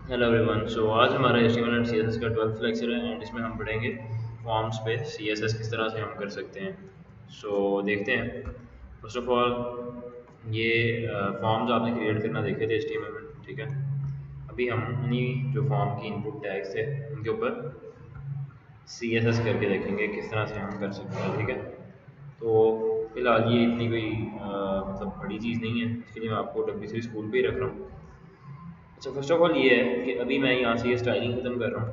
Hello everyone. सो आज हमारा HTML and CSS का 12th लेक्चर है एंड इसमें हम पढ़ेंगे फॉर्म्स पे CSS किस तरह से हम कर सकते हैं। देखते हैं। फर्स्ट ऑफ ऑल ये फॉर्म्स आपने क्रिएट करना देखे थे HTML में, ठीक है। अभी हम उन्हीं जो फॉर्म की इनपुट टैग्स थे उनके ऊपर CSS करके देखेंगे किस तरह से हम कर सकते हैं, ठीक है। तो फिलहाल ये इतनी कोई मतलब बड़ी चीज़ नहीं है, इसके लिए मैं आपको W3 स्कूल पे ही रख रहा हूँ। अच्छा, फर्स्ट ऑफ ऑल ये है कि अभी मैं यहाँ से ये स्टाइलिंग खत्म कर रहा हूँ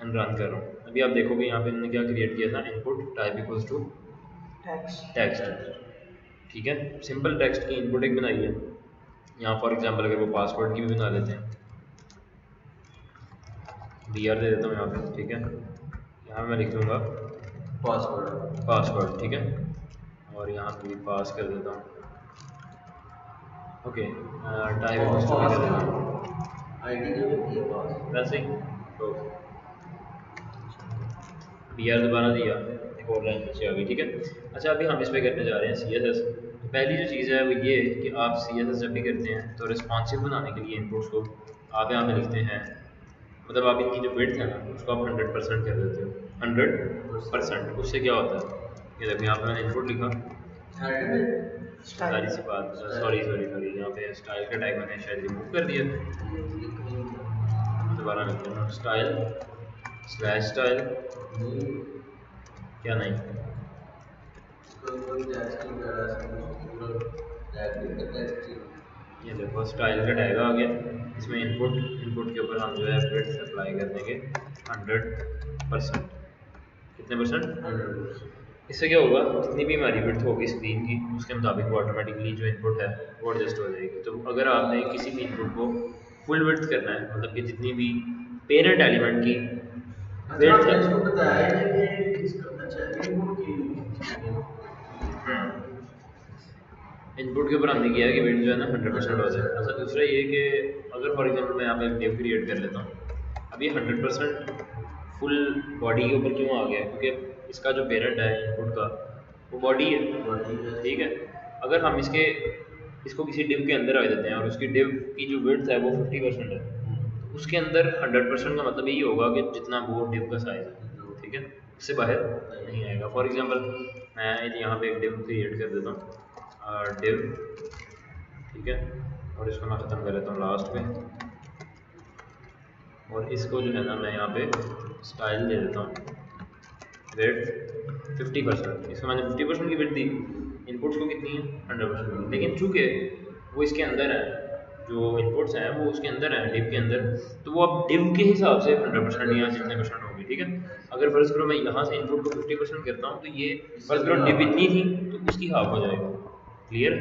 एंड रन कर रहा हूँ। अभी आप देखोगे यहाँ पे मैंने क्या क्रिएट किया था, input type equals to text, ठीक है। सिंपल टेक्स्ट की इनपुट एक बनाई है। यहाँ फॉर एग्जांपल अगर वो पासवर्ड की भी बना लेते हैं, BR दे देता हूँ यहाँ पे, ठीक है। यहाँ मैं लिख दूँगा पासवर्ड, ठीक है। और यहाँ पे भी पास कर देता हूँ, ओके। टाइप इक्वल्स टू भी कर देता हूँ वैसे ही। तो BR दोबारा दिया, एक और लाइन नीचे आ गई, ठीक है। अच्छा, अभी हम इस पे करने जा रहे हैं CSS। तो पहली जो चीज़ है वो ये कि आप CSS जब भी करते हैं तो रिस्पॉन्सिव बनाने के लिए इनपुट्स को आप यहाँ पे लिखते हैं, मतलब आप इनकी जो विड्थ है ना उसको आप 100% कर देते हो। 100%। उससे क्या होता है, ये देखो यहाँ पे मैंने इनपुट लिखा, सारी सी बात, सॉरी सॉरी सॉरी, यहाँ पे स्टाइल का टैग मैंने शायद रिमूव कर दिया। दोबारा लिखते हैं, स्टाइल स्लैश स्टाइल, क्या नहीं, ये देखो स्टाइल का टैग आ गया। इसमें इनपुट के ऊपर हम जो है विड्थ अप्लाई कर देंगे 100%। कितने परसेंट? 100%। इससे क्या होगा, जितनी भी हमारी विड्थ होगी स्क्रीन की उसके मुताबिक वो ऑटोमेटिकली जो इनपुट है वो एडजस्ट हो जाएगी। तो अगर आपने किसी भी इनपुट को फुल विड्थ करना है, मतलब कि जितनी भी पेरेंट एलिमेंट की विड्थ है, इनपुट के ऊपर हमने किया है कि वेट जो है ना 100% हो जाए। अच्छा, दूसरा ये कि अगर फॉर एग्जांपल मैं यहाँ पे डिव क्रिएट कर लेता हूँ, अब ये 100% फुल बॉडी के ऊपर क्यों आ गया है, क्योंकि इसका जो पेरेंट है इनपुट का वो बॉडी है, ठीक है। अगर हम इसको किसी डिव के अंदर आ देते हैं और उसकी डिव की जो विड्थ है वो 50% है, तो उसके अंदर 100% का मतलब यही होगा कि जितना वो डिव का साइज है, ठीक है, उससे बाहर नहीं आएगा। फॉर एग्जांपल मैं यहाँ पे एक डिव क्रिएट कर देता हूँ, डिव, ठीक है। और इसको मैं ख़त्म कर लेता हूँ लास्ट पे, और इसको जो है ना मैं यहाँ पे स्टाइल दे देता हूँ, विड्थ 50%। इसको मैंने 50% की विड्थ दी, इनपुट्स को कितनी है 100%। लेकिन चूँकि वो इसके अंदर है, जो इनपुट्स हैं वो उसके अंदर है डिव के अंदर, तो वो अब डिव के हिसाब से 100% या जितने परसेंट होगी, ठीक है। अगर फर्ज करो मैं यहाँ से इनपुट को 50% करता हूँ तो ये फर्ज करो डिव इतनी थी तो उसकी हाफ हो जाएगा, क्लियर।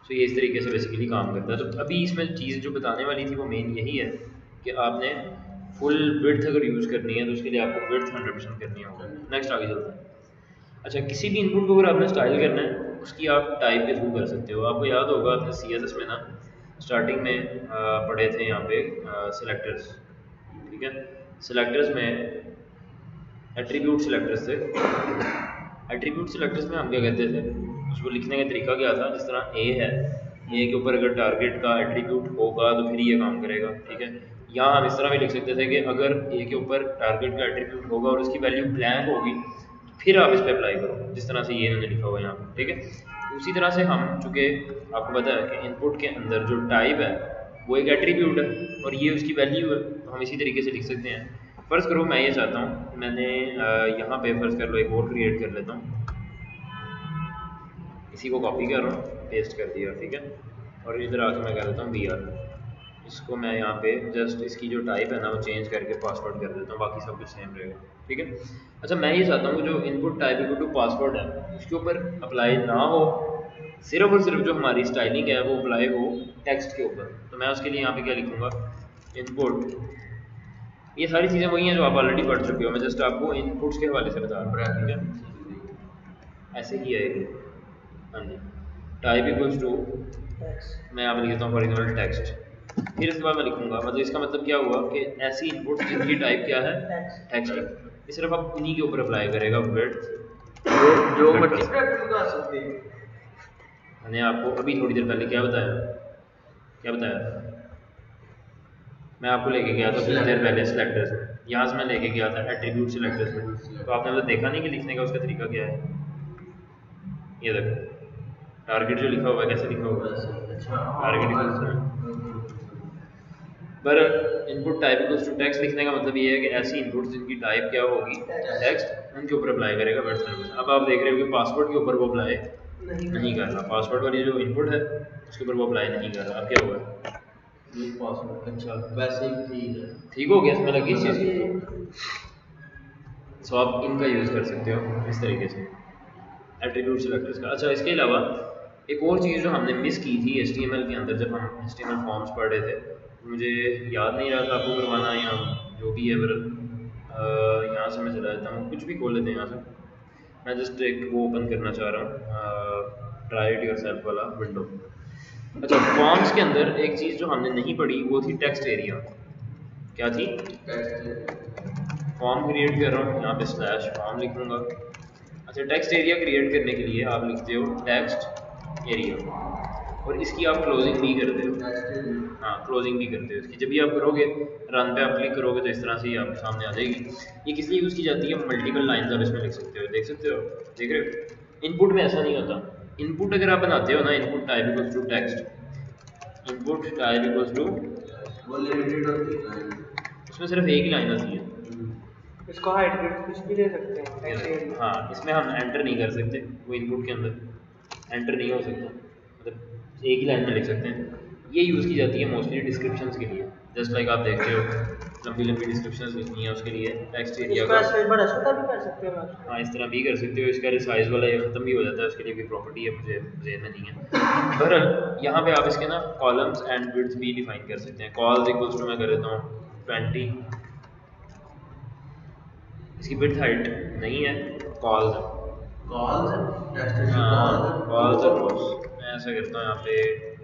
तो ये इस तरीके से बेसिकली काम करता है। तो अभी इसमें चीज़ जो बताने वाली थी वो मेन यही है कि आपने फुल विड्थ अगर यूज़ करनी है तो उसके लिए आपको विड्थ 100% करनी होगा। नेक्स्ट आगे चलते हैं। अच्छा, किसी भी इनपुट को अगर आपने स्टाइल करना है उसकी आप टाइप के थ्रू कर सकते हो। आपको याद होगा आपने CSS में ना स्टार्टिंग में पढ़े थे यहाँ पे सिलेक्टर्स, ठीक है। सिलेक्टर्स में एट्रीब्यूट सिलेक्टर्स थे। एट्रीब्यूट सिलेक्टर्स में हम क्या कहते थे, उसको लिखने का तरीका क्या था, जिस तरह ए है, ए के ऊपर अगर टारगेट का एट्रीब्यूट होगा तो फिर ये काम करेगा, ठीक है। यहाँ हम इस तरह भी लिख सकते थे कि अगर ए के ऊपर टारगेट का एट्रीब्यूट होगा और उसकी वैल्यू ब्लैंक होगी तो फिर आप इस पर अप्लाई करो, जिस तरह से ये इन्होंने लिखा हुआ है यहाँ पर, ठीक है। उसी तरह से हम, चूँकि आपको पता है कि इनपुट के अंदर जो टाइप है वो एक एट्रीब्यूट है और ये उसकी वैल्यू है, तो हम इसी तरीके से लिख सकते हैं। फ़र्ज़ करो मैं ये चाहता हूँ, मैंने यहाँ पे फ़र्ज़ कर लो एक और क्रिएट कर लेता हूँ, इसी को कॉपी कर रहा हूँ, पेस्ट कर दिया, ठीक है। और इधर आके मैं कह देता हूँ BR, इसको मैं यहाँ पे जस्ट इसकी जो टाइप है ना वो चेंज करके पासवर्ड कर देता हूँ, बाकी सब कुछ सेम रहेगा, ठीक है। अच्छा, मैं ये चाहता हूँ जो input type equal to password है उसके ऊपर अप्लाई ना हो, सिर्फ और सिर्फ जो हमारी स्टाइलिंग है वो अप्लाई हो टेक्स्ट के ऊपर। तो मैं उसके लिए यहाँ पे क्या लिखूँगा, इनपुट, ये सारी चीज़ें वही हैं जो आप ऑलरेडी पढ़ चुके हो, मैं जस्ट आपको इनपुट्स के हवाले से बता रहा हूँ, ठीक है। ऐसे ही आएगी, हाँ जी। टाइप इक्वल्स टू, मैं यहाँ पे लिखता हूँ फॉर एग्जाम्पल टेक्स्ट, फिर इसके बाद मैं लिखूँगा, मतलब इसका मतलब क्या हुआ कि ऐसी इनपुट जिनकी टाइप क्या है टेक्स्ट, ये सिर्फ आप उन्हीं के ऊपर अप्लाई करेगा विड्थ जो मर्जी बता सकते हैं। मैंने आपको अभी थोड़ी देर पहले क्या बताया, क्या बताया, मैं आपको लेके गया था कुछ देर पहले सिलेक्टर्स में, यहाँ से मैं लेके गया था एट्रीब्यूट सिलेक्टर्स में, तो आपने मतलब देखा नहीं कि लिखने का उसका तरीका क्या है। ये देखो टारगेट जो लिखा हुआ है कैसे लिखा हुआ है, टारगेट इक्वल्स टू, पर input type equals to text लिखने का मतलब ये है कि ऐसी इनपुट्स जिनकी टाइप क्या होगी टेक्स्ट, उनके ऊपर अप्लाई करेगा वेट सर्विस। अब आप देख रहे हो कि पासवर्ड के ऊपर वो अप्लाई नहीं कर रहा, पासवर्ड वाली जो इनपुट है उसके ऊपर वो अप्लाई नहीं कर रहा। अब क्या हुआ, अच्छा वैसे ही ठीक है, ठीक हो गया इसमें लगी इस चीज़ की। सो आप इनका यूज़ कर सकते हो इस तरीके से एट्रीब्यूट सिलेक्टर्स का। अच्छा इसके अलावा एक और चीज़ जो हमने मिस की थी HTML के अंदर जब हम HTML फॉर्म्स पढ़ रहे थे, मुझे याद नहीं रहा था आपको करवाना या जो भी है, फिर यहाँ से मैं चला जाता हूँ, कुछ भी खोल लेते हैं यहाँ से। मैं जस्ट एक वो ओपन करना चाह रहा हूँ ट्राई इट योरसेल्फ वाला विंडो। अच्छा फॉर्म्स के अंदर एक चीज़ जो हमने नहीं पढ़ी वो थी टेक्स्ट एरिया। क्या थी, फॉर्म क्रिएट कर रहा हूँ यहाँ पे स्लैश फॉर्म लिखूँगा। अच्छा टेक्स्ट एरिया क्रिएट करने के लिए आप लिखते हो टेक्स्ट एरिया और इसकी आप क्लोजिंग भी करते हो, हाँ क्लोजिंग भी करते हो इसकी। जब भी आप करोगे रन पे आप क्लिक करोगे तो इस तरह से ही आपके सामने आ जाएगी। ये किस लिए यूज़ की जाती है, मल्टीपल लाइन्स आप इसमें लिख सकते हो, देख सकते हो, देख रहे हो। इनपुट में ऐसा नहीं होता, इनपुट अगर आप बनाते हो ना input type equals to text, input type equals to वो लिमिटेड होती है, उसमें सिर्फ एक ही लाइन आती है। इसको हाइड कर कुछ भी दे सकते हैं ऐसे। हाँ इसमें हम एंटर नहीं कर सकते, वो इनपुट के अंदर एंटर नहीं हो सकता, मतलब एक ही लाइन में लिख सकते हैं। ये यूज़ की जाती है मोस्टली डिस्क्रिप्शंस के लिए, जस्ट लाइक आप देखते हो लंबी लंबी डिस्क्रिप्शंस लिखनी है उसके लिए टेक्स्ट एरिया इसको का। ऐसे बड़ा छोटा भी कर सकते हो। हाँ इस तरह भी कर सकते हो, इसका साइज़ वाला ये ख़त्म भी हो जाता है, उसके लिए भी प्रॉपर्टी है मुझे ज़हन में नहीं है। बहरहाल यहाँ पे आप इसके ना कॉलम्स एंड विड्थ भी डिफाइन कर सकते हैं। कॉल्स इक्वल्स टू मैं कर देता हूँ 20, इसकी विड्थ हाइट नहीं है, कॉल्स है, कॉल्स और रोज। मैं ऐसा करता हूँ यहाँ पे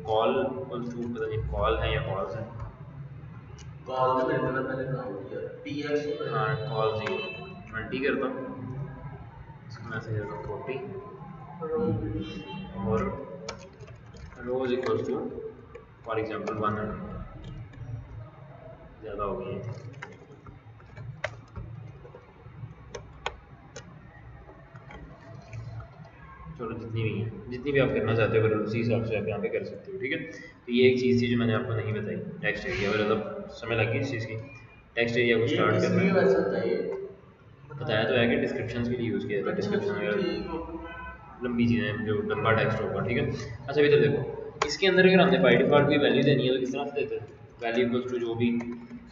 कॉल इक्वल्स टू, पता नहीं कॉल है या कॉल्स है, कॉल में मैंने पहले काम किया पीएक्स, हाँ कॉल्स ही 20 करता हूँ, इसको मैं ऐसे करता हूँ 40 और रोज इक्वल्स टू फॉर एग्जाम्पल 100, ज़्यादा हो गई है। चलो जितनी भी है, जितनी भी आप करना चाहते हो अगर उसी हिसाब से आप यहाँ पे कर सकते हो, ठीक है। तो ये एक चीज़ थी जो मैंने आपको नहीं बताई, टेक्स्ट एरिया वगैरह मतलब समय लगी इस चीज़ की, टेक्स्ट एरिया को स्टार्ट करना है। बताया तो है कि डिस्क्रिप्शन के लिए यूज़ किया था, डिस्क्रिप्शन वगैरह लंबी चीज़ें जो लंबा टेक्स्ट होगा, ठीक है। अच्छा इधर देखो इसके अंदर अगर हमने बाई डिफ़ॉल्ट कोई वैल्यू देनी है तो किस तरह से देते हैं, वैल्यू इक्वल्स टू जो भी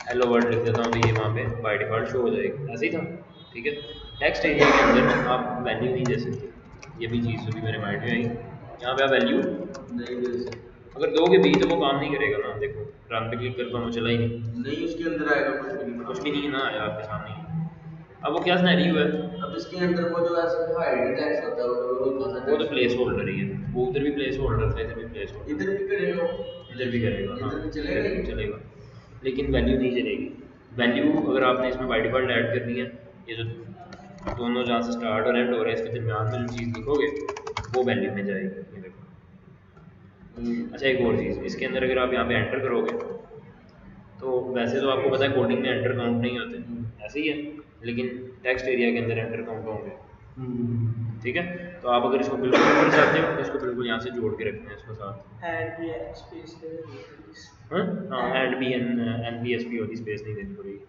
हेलो वर्ड लिख देता हूँ तो ये वहाँ पे बाई डिफ़ॉल्ट शो हो जाएगी, ऐसे ही था, ठीक है। टेक्स्ट एरिया के अंदर आप वैल्यू नहीं दे सकते, ये भी चीज़ अभी मेरे माइंड में आई। यहाँ पे आप वैल्यू नहीं दे सकते, अगर दोगे भी तो वो काम नहीं करेगा ना, देखो रन पे क्लिक करता हूँ वो चला ही नहीं उसके अंदर आएगा कुछ भी नहीं ना आया आपके सामने। अब वो क्या सिनेरियो है, अब इसके अंदर वो जो ऐसे हाइड टेक्स्ट होता है वो तो प्लेस होल्डर ही है, वो उधर भी प्लेस होल्डर था, इधर भी प्लेस होल्डर, इधर भी करेगा, इधर भी करेगा, हाँ इधर भी इधर भी चलेगा, लेकिन वैल्यू नहीं चलेगी। वैल्यू अगर आपने इसमें बाई डिफ़ॉल्ट ऐड करनी है, ये जो दोनों जहाँ से स्टार्ट और एंड हो रहे हैं इसके दरमियान में जो चीज़ लिखोगे वो वैल्यू में जाएगी, ये देखो। अच्छा एक और चीज़ इसके अंदर अगर आप यहाँ पे एंटर करोगे तो वैसे तो आपको पता है कोडिंग में एंटर काउंट नहीं होते, ऐसे ही है, लेकिन टेक्स्ट एरिया के अंदर एंटर काउंट होंगे, ठीक है। तो आप अगर इसको बिल्कुल ऊपर चाहते हो तो इसको बिल्कुल यहाँ से जोड़ के रखते हैं इसको साथ, हाँ and B N B S P वाली स्पेस नहीं देनी पड़ेगी।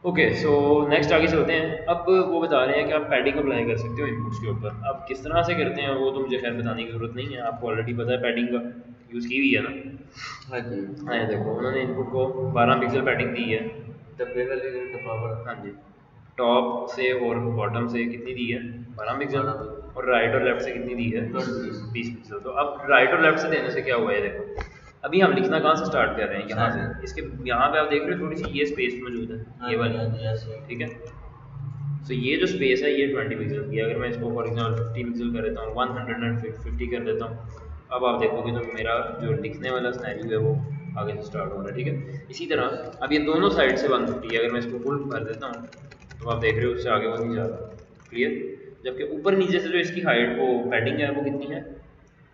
ओके सो नेक्स्ट आगे चलते हैं। अब वो बता रहे हैं कि आप पैडिंग अप्लाई कर सकते हो इनपुट्स के ऊपर। अब किस तरह से करते हैं वो तो मुझे खैर बताने की ज़रूरत नहीं है, आपको ऑलरेडी पता है पैडिंग का यूज़ की हुई है ना। हाँ जी, हाँ देखो उन्होंने इनपुट को 12 पिक्सल पैडिंग दी है, डब्बे वाले डब्बा, हाँ जी, टॉप से और बॉटम से कितनी दी है 12 पिक्सल, और राइट और लेफ्ट से कितनी दी है 20 पिक्सल। तो अब राइट और लेफ्ट से देने से क्या हुआ है, देखो अभी हम लिखना कहाँ से स्टार्ट कर रहे हैं, यहाँ से, इसके यहाँ पे आप देख रहे हो थोड़ी सी ये स्पेस मौजूद है, ये वाली, ठीक है। तो ये जो स्पेस है ये 20 पिक्सल की है, अगर मैं इसको फॉर एग्जाम्पल 50 पिक्सल कर देता हूँ, 150 कर देता हूँ, अब आप देखोगे तो मेरा जो लिखने वाला स्नैरियो है वो आगे से स्टार्ट हो रहा है, ठीक है। इसी तरह अब ये दोनों साइड से 150 है, अगर मैं इसको फुल भर देता हूँ तो आप देख रहे हो उससे आगे वो नहीं जा रहा, क्लियर। जबकि ऊपर नीचे से जो इसकी हाइट वो पैडिंग है वो कितनी है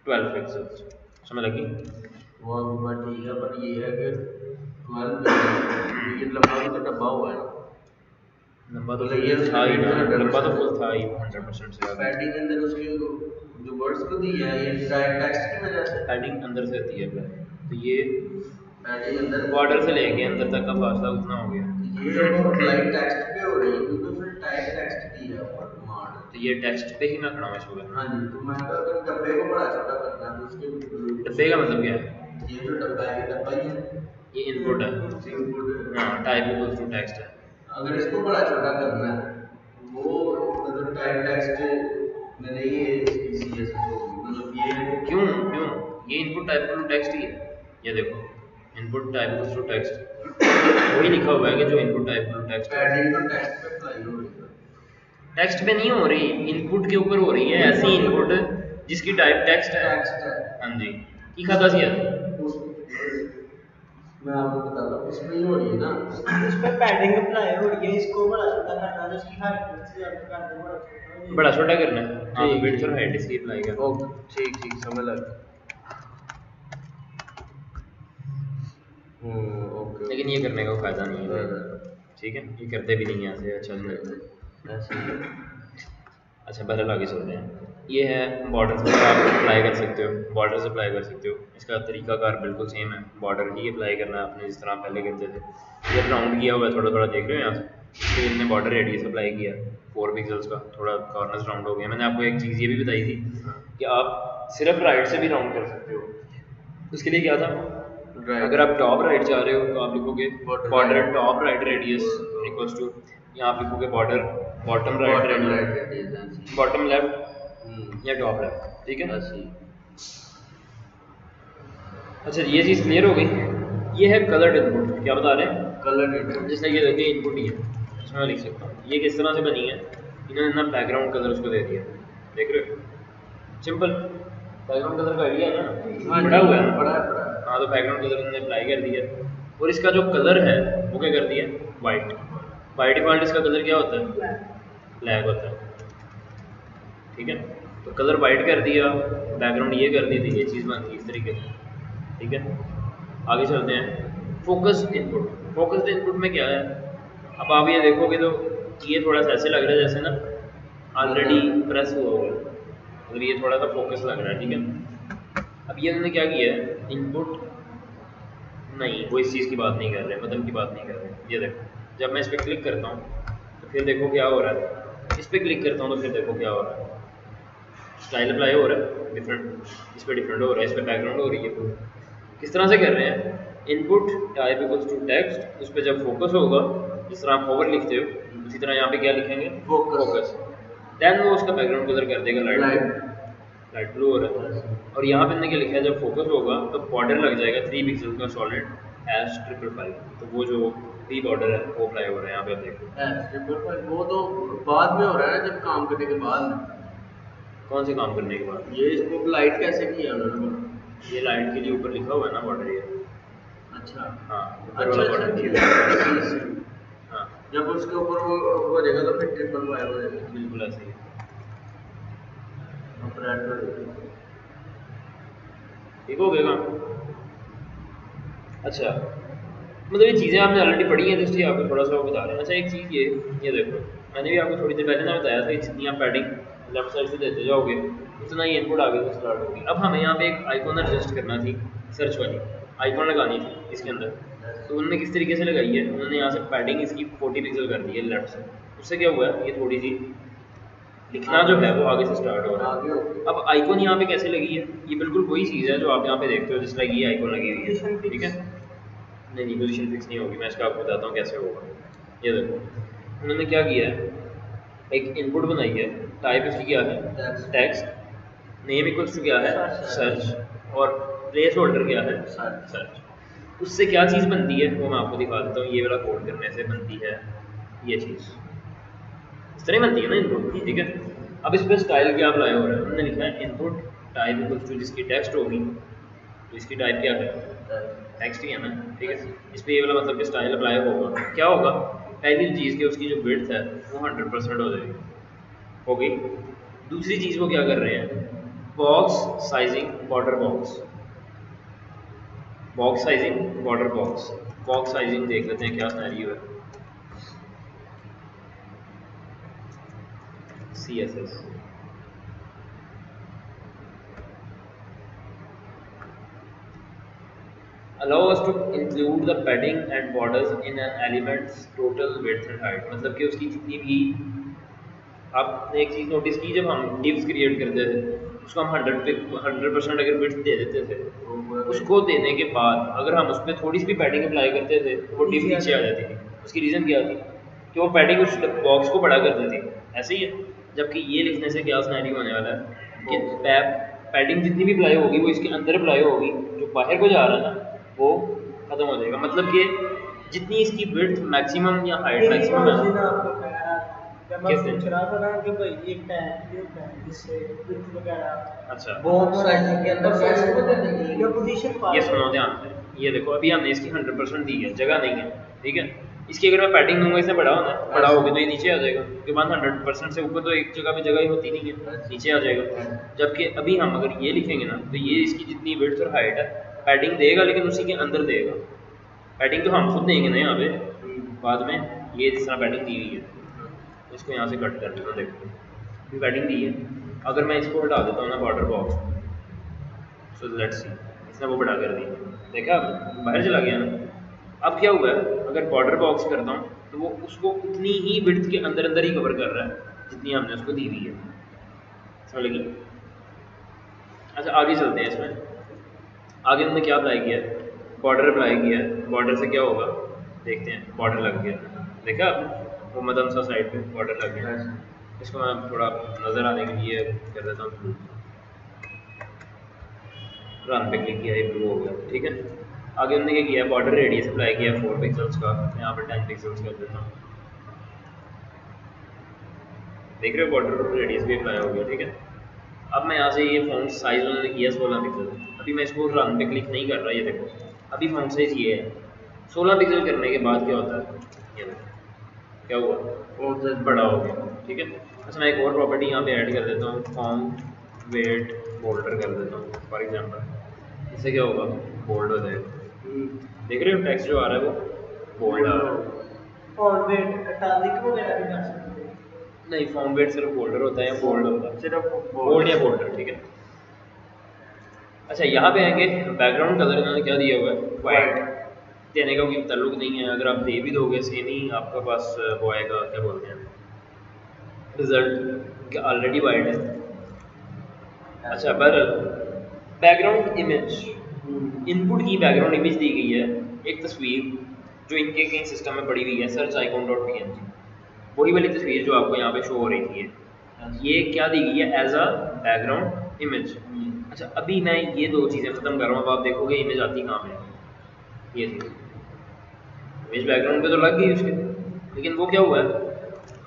12 पिक्सल, समझ लगी। वो ठीक है, पर ये है कि ये लंबा भी तो डब्बा हुआ है ना। लंबा तो मतलब ये था ही ना, 100% लंबा तो फुल था ही 100% से ज़्यादा। पैडिंग के अंदर उसके जो वर्ड्स को दी है ये टेक्स्ट की वजह से पैडिंग अंदर से होती है apply। तो ये पैडिंग अंदर बॉर्डर से लेके अंदर तक का फासला उतना हो गया। ये अप्लाई टेक्स्ट पे हो रही है क्योंकि उसने टाइप टेक्स्ट दी है ऊपर कमांड। तो ये टेक्स्ट पे ही मैं खड़ा हूँ इस वक्त। हाँ जी, तो मैं अगर डब्बे को बड़ा छोटा करना है तो उसके डब्बे का मतलब क्या है? ये जो डब्बा है ये डब्बा ही है, ये इनपुट है। इनपुट। हाँ, टाइप इक्वल्स टू टेक्स्ट है। अगर इसको बड़ा छोटा करना है वो मतलब टाइप टेक्स्ट में नहीं है इसकी सीएसएस होगी, मतलब ये क्यों क्यों? ये input type equal to text ही है। ये देखो, input type equals to text वही लिखा हुआ है कि जो input type equal to text है। पैडिंग तो टेक्स्ट पे अप्लाई हो रही है, टेक्स्ट पे नहीं हो रही, इनपुट के ऊपर हो रही है। ऐसी इनपुट जिसकी टाइप टेक्स्ट है। टेक्स्ट है। हाँ जी, की खाता सी है। उस मैं आपको बता रहा हूँ इसमें ही हो रही है ना, उस पे पैडिंग अप्लाई हो रही है, इसको बड़ा छोटा करना है, उसकी हाइट से ज्यादा कर दो, बड़ा छोटा हो बड़ा छोटा करना है। हाँ, तो ठीक, विड्थ और ठीक। हाइट इसकी अप्लाई करना है। ओके ठीक ठीक समझ लग ओके। लेकिन ये करने का फायदा नहीं है। हाँ। ठीक है, ये करते भी नहीं है ऐसे, अच्छा नहीं लगता। ऐसे ही। अच्छा, बहरहाल आगे चलते हैं। ये है बॉर्डर से आप अप्लाई कर सकते हो, बॉर्डर से अप्लाई कर सकते हो। इसका तरीकाकार बिल्कुल सेम है, बॉर्डर ही अप्लाई करना है आपने जिस तरह पहले करते थे। ये राउंड किया हुआ है, थोड़ा थोड़ा देख रहे हो यहाँ से। फिर इनने बॉर्डर रेडियस अप्लाई किया 4 पिक्सल्स का, थोड़ा कॉर्नर्स राउंड हो गया। मैंने आपको एक चीज़ ये भी बताई थी कि आप सिर्फ राइट से भी राउंड कर सकते हो। उसके लिए क्या था, अगर आप टॉप राइट जा रहे हो तो आप लिखोगे border top right radius equals to, यहाँ आप लिखोगे border bottom right radius, bottom left या टॉप लेफ्ट। ठीक है। अच्छा, ये चीज़ क्लियर हो गई। ये है कलर्ड इनपुट। क्या बता रहे हैं? Colour input. जिसने ये देखिए इनपुट ही है, इसमें मैं लिख सकता हूँ ये किस तरह से बनी है। इन्होंने ना बैकग्राउंड कलर उसको दे दिया, देख रहे हो? सिंपल बैकग्राउंड कलर का आइडिया है ना, बड़ा हुआ है ना। बड़ा हाँ, तो बैकग्राउंड कलर उन्होंने अप्लाई कर दिया और इसका जो कलर है वो क्या कर दिया, वाइट। बाई डिफॉल्ट इसका कलर क्या होता है? ब्लैक होता है। ठीक है, तो कलर वाइट कर दिया, बैकग्राउंड ये कर दी थी, ये चीज़ बनती है इस तरीके से। ठीक है, आगे चलते हैं। Focused input. फोकस्ड इनपुट में क्या है, अब आप ये देखोगे तो ये थोड़ा सा ऐसे लग रहा है जैसे ना ऑलरेडी प्रेस हुआ हुआ है, मतलब ये थोड़ा सा फोकस लग रहा है। ठीक है, अब ये उन्होंने क्या किया है, इनपुट नहीं, वो इस चीज़ की बात नहीं कर रहे, मतलब की बात नहीं कर रहे। ये देखो, जब मैं इस पर क्लिक करता हूँ तो फिर देखो क्या हो रहा है, इस पर क्लिक करता हूँ तो फिर देखो क्या हो रहा है, स्टाइल अप्लाई हो रहा है डिफरेंट, इस पर डिफरेंट हो रहा है, इस पर बैकग्राउंड हो रही है। किस तरह से कर रहे हैं, input type equals to text, उस पर जब फोकस होगा, जिस तरह आप ओवर लिखते हो उसी तरह यहाँ पे क्या लिखेंगे, फोकस। देन वो उसका बैकग्राउंड कलर कर देगा लाइट ब्लू हो रहा है। और यहाँ पे क्या लिखा है, जब फोकस होगा तो बॉर्डर लग जाएगा 3 पिक्सल का सॉलिड S555। तो वो जो भी बॉर्डर है वो अप्लाई हो रहा है यहाँ पे, आप देखो। वो तो बाद में हो रहा है, जब काम करने के बाद में। कौन से काम करने के बाद? ये इसको लाइट कैसे किया उन्होंने? ये लाइट के लिए ऊपर लिखा हुआ है ना बॉर्डर, ये। अच्छा हाँ, ऊपर वाला बॉर्डर दिया। हाँ, जब उसके ऊपर वो हो जाएगा तो फिर ट्रिपल फायर हो जाएगा। बिल्कुल ऐसे ही। ठीक हो गया काम। अच्छा, मतलब ये चीज़ें आपने ऑलरेडी पढ़ी हैं तो इसलिए आपको थोड़ा सा वो बता रहे हैं। अच्छा, एक चीज़ ये देखो, मैंने भी आपको थोड़ी देर पहले ना बताया था, जितनी आप पैडिंग लेफ्ट साइड से देते जाओगे उतना ही इनपुट आगे से स्टार्ट होगी। अब हमें यहाँ पे एक आइकॉन एडजस्ट करना थी, सर्च वाली आइकॉन लगानी थी इसके अंदर। तो उन्होंने किस तरीके से लगाई है, उन्होंने यहाँ से पैडिंग इसकी 40 पिक्सल कर दी है लेफ्ट से। उससे क्या हुआ है, ये थोड़ी सी लिखना जो है वो आगे से स्टार्ट हो रहा है। अब आइकॉन यहाँ पे कैसे लगी है, ये बिल्कुल वही चीज़ है जो आप यहाँ पे देखते हो, जिस तरह ये आइकॉन लगी हुई है। ठीक है, नहीं पोजीशन फिक्स नहीं होगी, मैं इसका आपको बताता हूँ कैसे होगा। ये देखो, उन्होंने क्या किया है, एक इनपुट बनाई है, टाइप इसकी क्या है, टेक्स्ट, नेम इक्वल्स टू क्या है, सर्च, और प्लेस होल्डर क्या है, सर्च। उससे क्या चीज़ बनती है वो मैं आपको दिखा देता हूँ। ये वाला कोड करने से बनती है ये चीज़, इस तरह बनती है ना इनपुट। ठीक है, अब इस पर स्टाइल क्या अप्लाई हो रहा है, उन्होंने लिखा है इनपुट टाइप इक्वल्स टू, जिसकी टेक्स्ट होगी तो इसकी टाइप क्या है, टेक्स्ट ही है ना। ठीक है, इस पर ये वाला मतलब कि स्टाइल अप्लाई होगा, क्या होगा, पहली चीज़ की उसकी जो विड्थ है वो 100% हो जाएगी, हो गई। दूसरी चीज़ वो क्या कर रहे हैं, box sizing border box, box sizing, border box. Box sizing देख लेते हैं क्या सिनेरियो है। CSS allow us to include the padding and borders in an element's total width and height। मतलब कि उसकी जितनी भी, आपने एक चीज़ नोटिस की, जब हम divs क्रिएट करते थे उसको हम 100% अगर width दे देते थे, उसको देने के बाद अगर हम उस पर थोड़ी सी भी पैडिंग अप्लाई करते थे तो वो div नीचे आ जाती थी। उसकी रीज़न क्या थी कि वो पैडिंग उस बॉक्स को बड़ा कर देती थी। ऐसे ही है, जबकि ये लिखने से क्या सिनेरियो होने वाला है कि पैडिंग जितनी भी अप्लाई होगी वो इसके अंदर अप्लाई होगी, जो बाहर को जा रहा है ना वो खत्म हो जाएगा। मतलब कि जितनी इसकी विड्थ मैक्सिमम या हाइट मैक्सिमम है ना, जब मैं पूछ रहा था ना कि भाई ये टैग ये टैग जिससे विड्थ वगैरह अच्छा बॉक्स साइजिंग के अंदर कैसे बदलने की ये पोजीशन पा ये सुनो ध्यान से, ये देखो अभी हमने इसकी 100% दी है, जगह नहीं है, ठीक है। इसकी अगर मैं पैडिंग दूंगा इससे बड़ा होना है, बड़ा होगा तो ये नीचे आ जाएगा, क्योंकि बाद 100% से ऊपर तो एक जगह पे जगह ही होती नहीं है, नीचे आ जाएगा। जबकि अभी हम अगर ये लिखेंगे ना तो ये इसकी जितनी विड्थ और हाइट है पैडिंग देगा, लेकिन उसी के अंदर देगा। पैडिंग तो हम खुद देंगे ना यहाँ पे बाद में, ये जिस तरह पैडिंग दी हुई है इसको यहाँ से कट कर देता हूँ। देखो पैडिंग दी है, अगर मैं इसको हटा देता हूँ ना border box, so let's see इसने वो बड़ा कर दिया, देखा बाहर चला गया ना। अब क्या हुआ है, अगर बॉर्डर बॉक्स करता हूँ तो वो उसको उतनी ही विड्थ के अंदर अंदर ही कवर कर रहा है जितनी हमने उसको दी हुई है, समझ लगी। अच्छा आगे चलते हैं, इसमें आगे हमने क्या अप्लाई किया है, बॉर्डर अप्लाई किया है। बॉर्डर से क्या होगा देखते हैं, बॉर्डर लग गया, देखा आपने वो मदम सा साइड पे बॉर्डर लग गया। इसको मैं थोड़ा नज़र आने के लिए कर देता हूँ, रन पे क्लिक किया, ये ब्लू हो गया, ठीक है। आगे हमने क्या किया, बॉर्डर रेडियस अप्लाई किया 4 पिक्सल्स का, यहाँ पर 10 पिक्सल्स कर देता हूँ। देख रहे हो बॉर्डर रेडियस भी अप्लाई हो गया, ठीक है। अब मैं यहाँ से ये फॉन्ट साइज उन्होंने किया 16 पिक्सल, अभी मैं इसको रन पे क्लिक नहीं कर रहा, ये देखो अभी फॉन्ट साइज ये है। 16 पिक्सल करने के बाद क्या होता है, ये देखो क्या हुआ, फॉन्ट साइज बड़ा हो गया, ठीक है। अच्छा मैं एक और प्रॉपर्टी यहाँ पे ऐड कर देता हूँ, फॉन्ट वेट बोल्डर कर देता हूँ फॉर एग्जांपल। इससे क्या होगा, बोल्ड हो जाएगा। देख रहे हो टेक्स्ट जो आ रहा है वो बोल्ड आ रहा है। और वेट इटैलिक वगैरह भी कर सकते हैं। नहीं फॉन्ट वेट सिर्फ बोल्डर होता है या बोल्ड होता है, सिर्फ बोल्ड या बोल्डर, ठीक है। अच्छा यहाँ पे आएंगे, बैकग्राउंड कलर इन्होंने क्या दिया हुआ है, वाइट। देने का कोई ताल्लुक नहीं है, अगर आप दे भी दोगे सेम ही आपका पास वो आएगा, क्या बोलते हैं रिजल्ट ऑलरेडी वाइट है। अच्छा पर बैकग्राउंड इमेज, इनपुट की बैकग्राउंड इमेज दी गई है एक तस्वीर जो इनके कहीं सिस्टम में पड़ी हुई है, सर्च आइकॉन डॉट png, वही वाली तस्वीर जो आपको यहाँ पे शो हो रही थी, ये क्या दी गई है एज अ बैकग्राउंड इमेज। अच्छा अभी मैं ये दो चीज़ें ख़त्म कर रहा हूँ, अब आप देखोगे इमेज आती कहाँ पे, ये थी इमेज बैकग्राउंड पे तो लग गई उसके, लेकिन वो क्या हुआ है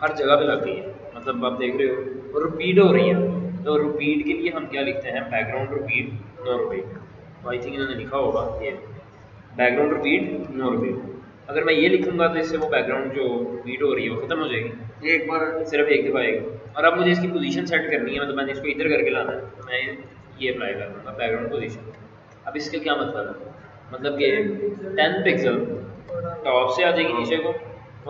हर जगह पे लग गई है, मतलब आप देख रहे हो और रिपीट हो रही है। तो रिपीट के लिए हम क्या लिखते हैं, बैकग्राउंड रिपीट नो रिपीट। तो आई थिंक इन्होंने लिखा होगा ये बैकग्राउंड रिपीट नो रिपीट। अगर मैं ये लिखूंगा तो इससे वो बैकग्राउंड जो रिपीट हो रही है वो खत्म हो जाएगी, एक बार सिर्फ एक दफ़ा आएगी। और अब मुझे इसकी पोजीशन सेट करनी है, मतलब मैंने इसको इधर करके लाना है, तो मैं ये अप्लाई कर दूँगा बैकग्राउंड पोजीशन। अब इसका क्या मतलब है, मतलब कि 10 पिक्सल टॉप से आ जाएगी नीचे को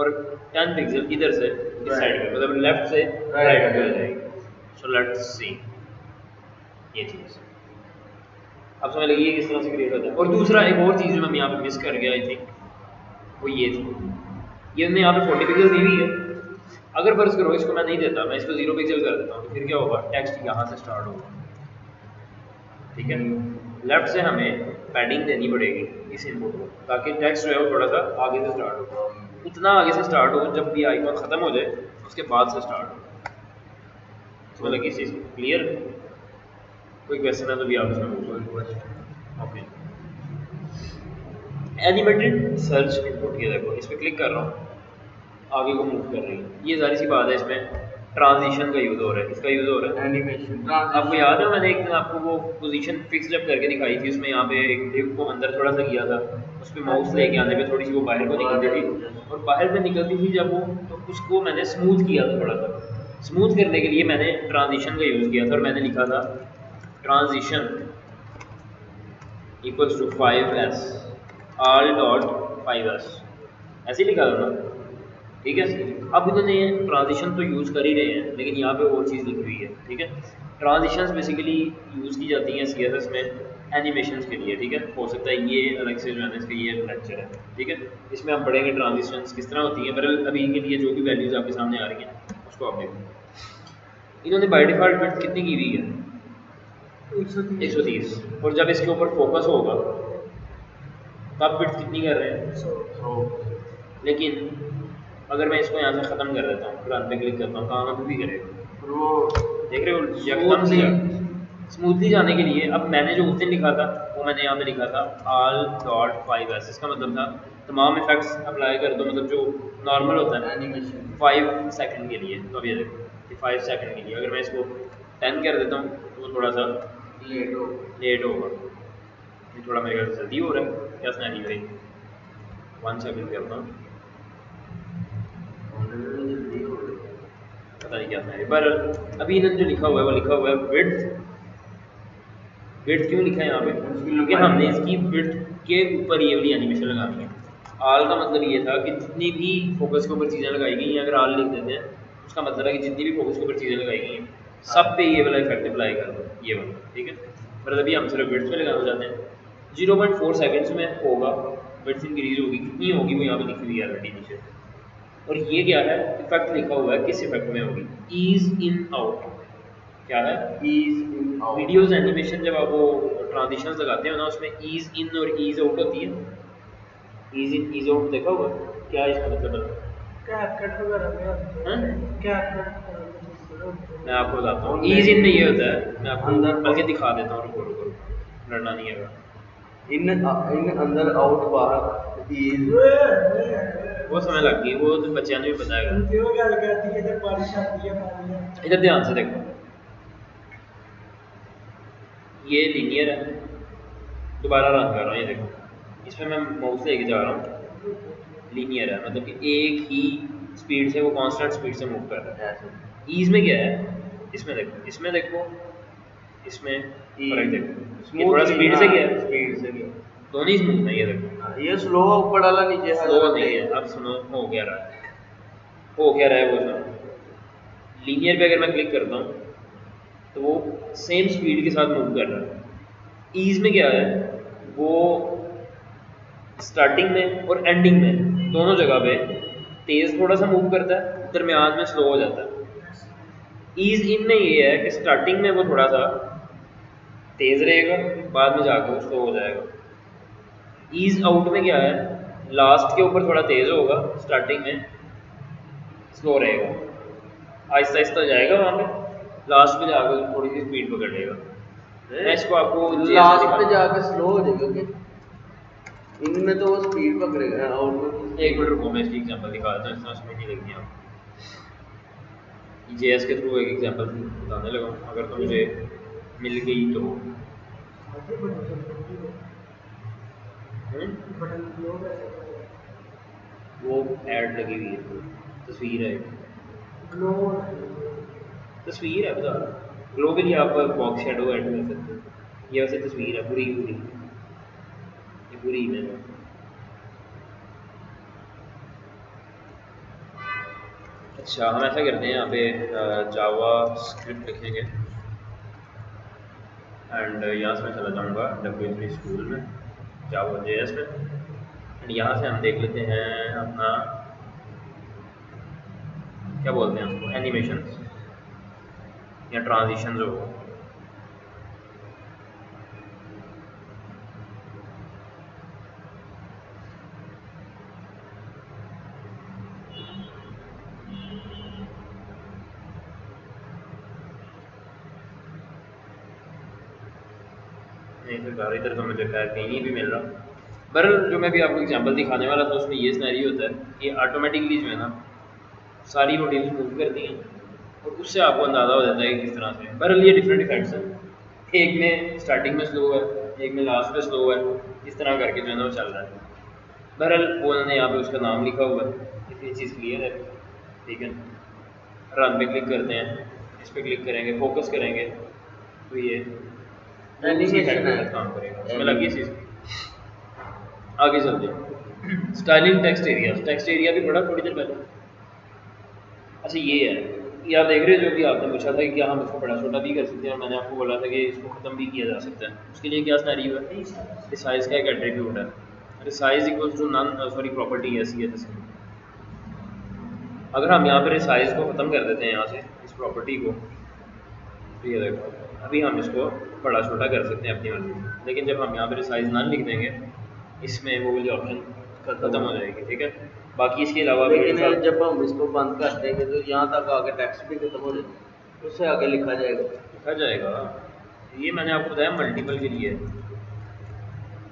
और 10 पिक्सल इधर से इस साइड पे, मतलब लेफ्ट से राइट पे आ जाएगी। सो लेट्स सी ये चीज़ अब समझ लगी किस तरह से क्रिएट होता है। और दूसरा एक और चीज़ जो मैं यहाँ पे मिस कर गया आई थिंक, वो ये थी, ये हमने यहाँ पे 40 पिक्सल दी हुई है। अगर फर्ज करो इसको मैं नहीं देता, मैं इसको 0 पिक्सल कर देता हूँ, तो फिर क्या होगा, टेक्स्ट यहाँ से स्टार्ट होगा, ठीक है। लेफ्ट से हमें पैडिंग देनी पड़ेगी इस इनपुट को, ताकि टेक्स्ट जो है वो थोड़ा सा आगे से स्टार्ट हो, इतना आगे से स्टार्ट हो जब भी आइकॉन ख़त्म हो जाए उसके बाद से स्टार्ट हो। समझ लगी इस चीज़ क्लियर, कोई क्वेश्चन है तो भी आप इसमें पूछो। ओके एनिमेटेड सर्च इनपुट, ये देखो इस पर क्लिक कर रहा हूँ, आगे को मूव कर रही है, ये सारी सी बात है। इसमें ट्रांजिशन का यूज़ हो रहा है, किसका यूज़ हो रहा है, एनिमेशन। आपको याद है मैंने एक दिन आपको वो पोजीशन फिक्स जब करके दिखाई थी, उसमें यहाँ पे एक डिव को अंदर थोड़ा सा किया था, उस पर माउस लेके आने पे थोड़ी सी वो बाहर को निकलती थी, और बाहर पे निकलती थी जब वो, तो उसको मैंने स्मूथ किया था। थोड़ा सा स्मूथ करने के लिए मैंने ट्रांजिशन का यूज़ किया था, और मैंने लिखा था transition equals to 5s all dot 5s, ऐसे ही लिखा था ना, ठीक है। अब इन्होंने ट्रांजिशन तो यूज़ कर ही रहे हैं, लेकिन यहाँ पे और चीज़ लिखी हुई है, ठीक है। ट्रांजिशंस बेसिकली यूज़ की जाती हैं CSS में एनिमेशंस के लिए, ठीक है। हो सकता है ये अलग से जो है ना इसका ये लेक्चर है, ठीक है। इसमें हम पढ़ेंगे ट्रांजिशंस किस तरह होती हैं। पर अभी के लिए जो भी वैल्यूज़ आपके सामने आ रही हैं उसको आप देखो। इन्होंने बाय डिफ़ॉल्ट विड्थ कितनी की हुई है? 130। और जब इसके ऊपर फोकस होगा तब विड्थ कितनी कर रहे हैं? 100। लेकिन अगर मैं इसको यहाँ से ख़त्म कर देता हूँ, रन पे क्लिक करता हूँ, काम अभी भी करेगा। वो देख रहे हो यकदम से स्मूथली जाने के लिए। अब मैंने जो उस दिन लिखा था वो मैंने यहाँ पे लिखा था all डॉट 5s, इसका मतलब था तमाम इफेक्ट्स अप्लाई कर दो, मतलब जो नॉर्मल होता है ना एनिमेशन 5 सेकंड के लिए। तो अब ये देखो कि 5 सेकंड के लिए अगर मैं इसको 10 कर देता हूँ तो वो थोड़ा सा लेट होगा। ये थोड़ा मेरे ख्याल से जल्दी हो रहा है, क्या स्नैरी भाई? 1 सेकंड करता हूँ, पता नहीं क्या स्नैरी। पर अभी इन्होंने जो लिखा हुआ है वो लिखा हुआ है विड्थ। विड्थ क्यों लिखा है यहाँ पे? क्योंकि हमने इसकी विड्थ के ऊपर ये वाली एनिमेशन लगानी है। आल का मतलब ये था कि जितनी भी फोकस के ऊपर चीज़ें लगाई गई हैं, अगर आल लिख देते हैं उसका मतलब है कि जितनी भी फोकस के ऊपर चीज़ें लगाई गई हैं सब पे ये वाला इफेक्ट अप्लाई कर दो, ये वाला, ठीक है। पर अभी हम सिर्फ विड्थ में लगाना चाहते हैं। 0.4 सेकेंड्स में होगा, विड्थ इंक्रीज होगी, कितनी होगी वो यहाँ पे लिखी हुई है ऑलरेडी नीचे। और ये क्या है? इफेक्ट लिखा हुआ है, किस इफेक्ट में होगी? Ease in out. क्या है? Ease in out. Videos animation जब आप वो ट्रांजिशंस लगाते हो ना उसमें ईज इन और ईज आउट होती है। ईज इन ईज आउट देखा हुआ? क्या है इसका मतलब? कैपकट वगैरह में कैपकट मैं आपको बताता हूँ। ईज इन में ये होता है, मैं आपको अंदर बल्कि दिखा देता हूँ, रुको रुको, लड़ना नहीं है। इन अंदर आउट बाहर ईज वो समय लग गई, वो तो बच्चियां ने भी बताया। क्यों क्या कहती है जब बारिश आती है पानी इधर ध्यान से देखो, ये लीनियर है, दोबारा रन कर रहा हूँ, ये देखो इसमें मैं माउस लेके जा रहा हूँ, लीनियर है, मतलब कि एक ही स्पीड से वो कांस्टेंट स्पीड से मूव कर रहा है। ईज में क्या है? इसमें देखो, इसमें देखो, इसमें फर्क देखो, ये थोड़ा स्पीड से गया, स्पीड से गया, दोनों ही स्मूथ है। ये देखो ये स्लो ऊपर वाला नीचे स्लो नहीं है। अब सुनो हो क्या रहा है, हो क्या रहा है वो सुनो। लीनियर पे अगर मैं क्लिक करता हूँ तो वो सेम स्पीड के साथ मूव कर रहा है। ईज में क्या है? वो स्टार्टिंग में और एंडिंग में दोनों जगह पे तेज थोड़ा सा मूव करता है, दरमियान में स्लो हो जाता है। ईज इन में ये है कि स्टार्टिंग में वो थोड़ा सा तेज रहेगा, बाद में जाकर वो स्लो हो जाएगा। ईज आउट में क्या है? लास्ट के ऊपर थोड़ा तेज होगा, स्टार्टिंग में स्लो रहेगा, आहिस्ता आहिस्ता जाएगा वहाँ पे, लास्ट में जाकर थोड़ी सी स्पीड पकड़ लेगा। मैं इसको आपको लास्ट पे जाकर स्लो हो जाएगा। इनमें तो वो स्पीड पकड़ेगा, आउट में एक मिनट रुको, मैं इसकी एग्जांपल दिखाता हूँ, इतना उसमें नहीं लगनी आपको। जेएस के थ्रू एक एग्जांपल बताने लगा, अगर तो मुझे मिल गई तो। वो ऐड लगी हुई है, तस्वीर है, तस्वीर है, बता ग्लो के लिए आप बॉक्स शेडो ऐड कर सकते हो। ये वैसे तस्वीर है पूरी पूरी, ये पूरी इमेज है। अच्छा हम ऐसा करते हैं, यहाँ पे जावा स्क्रिप्ट लिखेंगे एंड यहाँ से मैं चला जाऊँगा W3 स्कूल में, जावा JS में, एंड यहाँ से हम देख लेते हैं अपना क्या बोलते हैं उसको, एनिमेशन या ट्रांजिशन जो हो। नहीं सरकार इधर तो मुझे खैर कहीं भी मिल रहा। पर जो मैं भी आपको एग्जांपल दिखाने वाला था उसमें ये सिनेरियो होता है कि ऑटोमेटिकली जो है ना सारी मोटिव्स मूव करती हैं और उससे आपको अंदाज़ा हो जाता है कि किस तरह से। बहरहाल ये डिफरेंट इफेक्ट्स हैं, एक में स्टार्टिंग में स्लो है, एक में लास्ट में स्लो है, इस तरह करके जो है ना वो चल रहा है। बहरहाल वो उन्होंने यहाँ पे उसका नाम लिखा हुआ है, इतनी चीज़ क्लियर है, ठीक है। रन पे क्लिक करते हैं, इस पर क्लिक करेंगे, फोकस करेंगे तो ये उसी हेड के साथ काम करेगा, इसमें लगी चीज़। आगे चलते हैं, स्टाइलिंग टेक्स्ट एरिया भी बड़ा थोड़ी देर पहले। अच्छा ये है, ये आप देख रहे हो जो कि आपने पूछा था कि क्या हम इसको बड़ा छोटा भी कर सकते हैं, और मैंने आपको बोला था कि इसको ख़त्म भी किया जा सकता है। उसके लिए क्या सिनेरियो है, रिसाइज का एक एट्रीब्यूट है, resize equals to none sorry property है CSS में। अगर हम यहाँ पे रिसाइज को ख़त्म कर देते हैं यहाँ से इस प्रॉपर्टी को, तो ये देखो अभी हम इसको बड़ा छोटा कर सकते हैं अपनी मर्जी से, लेकिन जब हम यहाँ पे रिसाइज नन लिख देंगे इसमें वो वाली ऑप्शन ख़त्म हो जाएगी, ठीक है। बाकी इसके अलावा भी लेकिन जब हम इसको बंद कर देंगे तो यहाँ तक आगे टेक्स्ट भी खत्म हो जाएगा, उससे आगे लिखा जाएगा। ये मैंने आपको बताया मल्टीपल के लिए।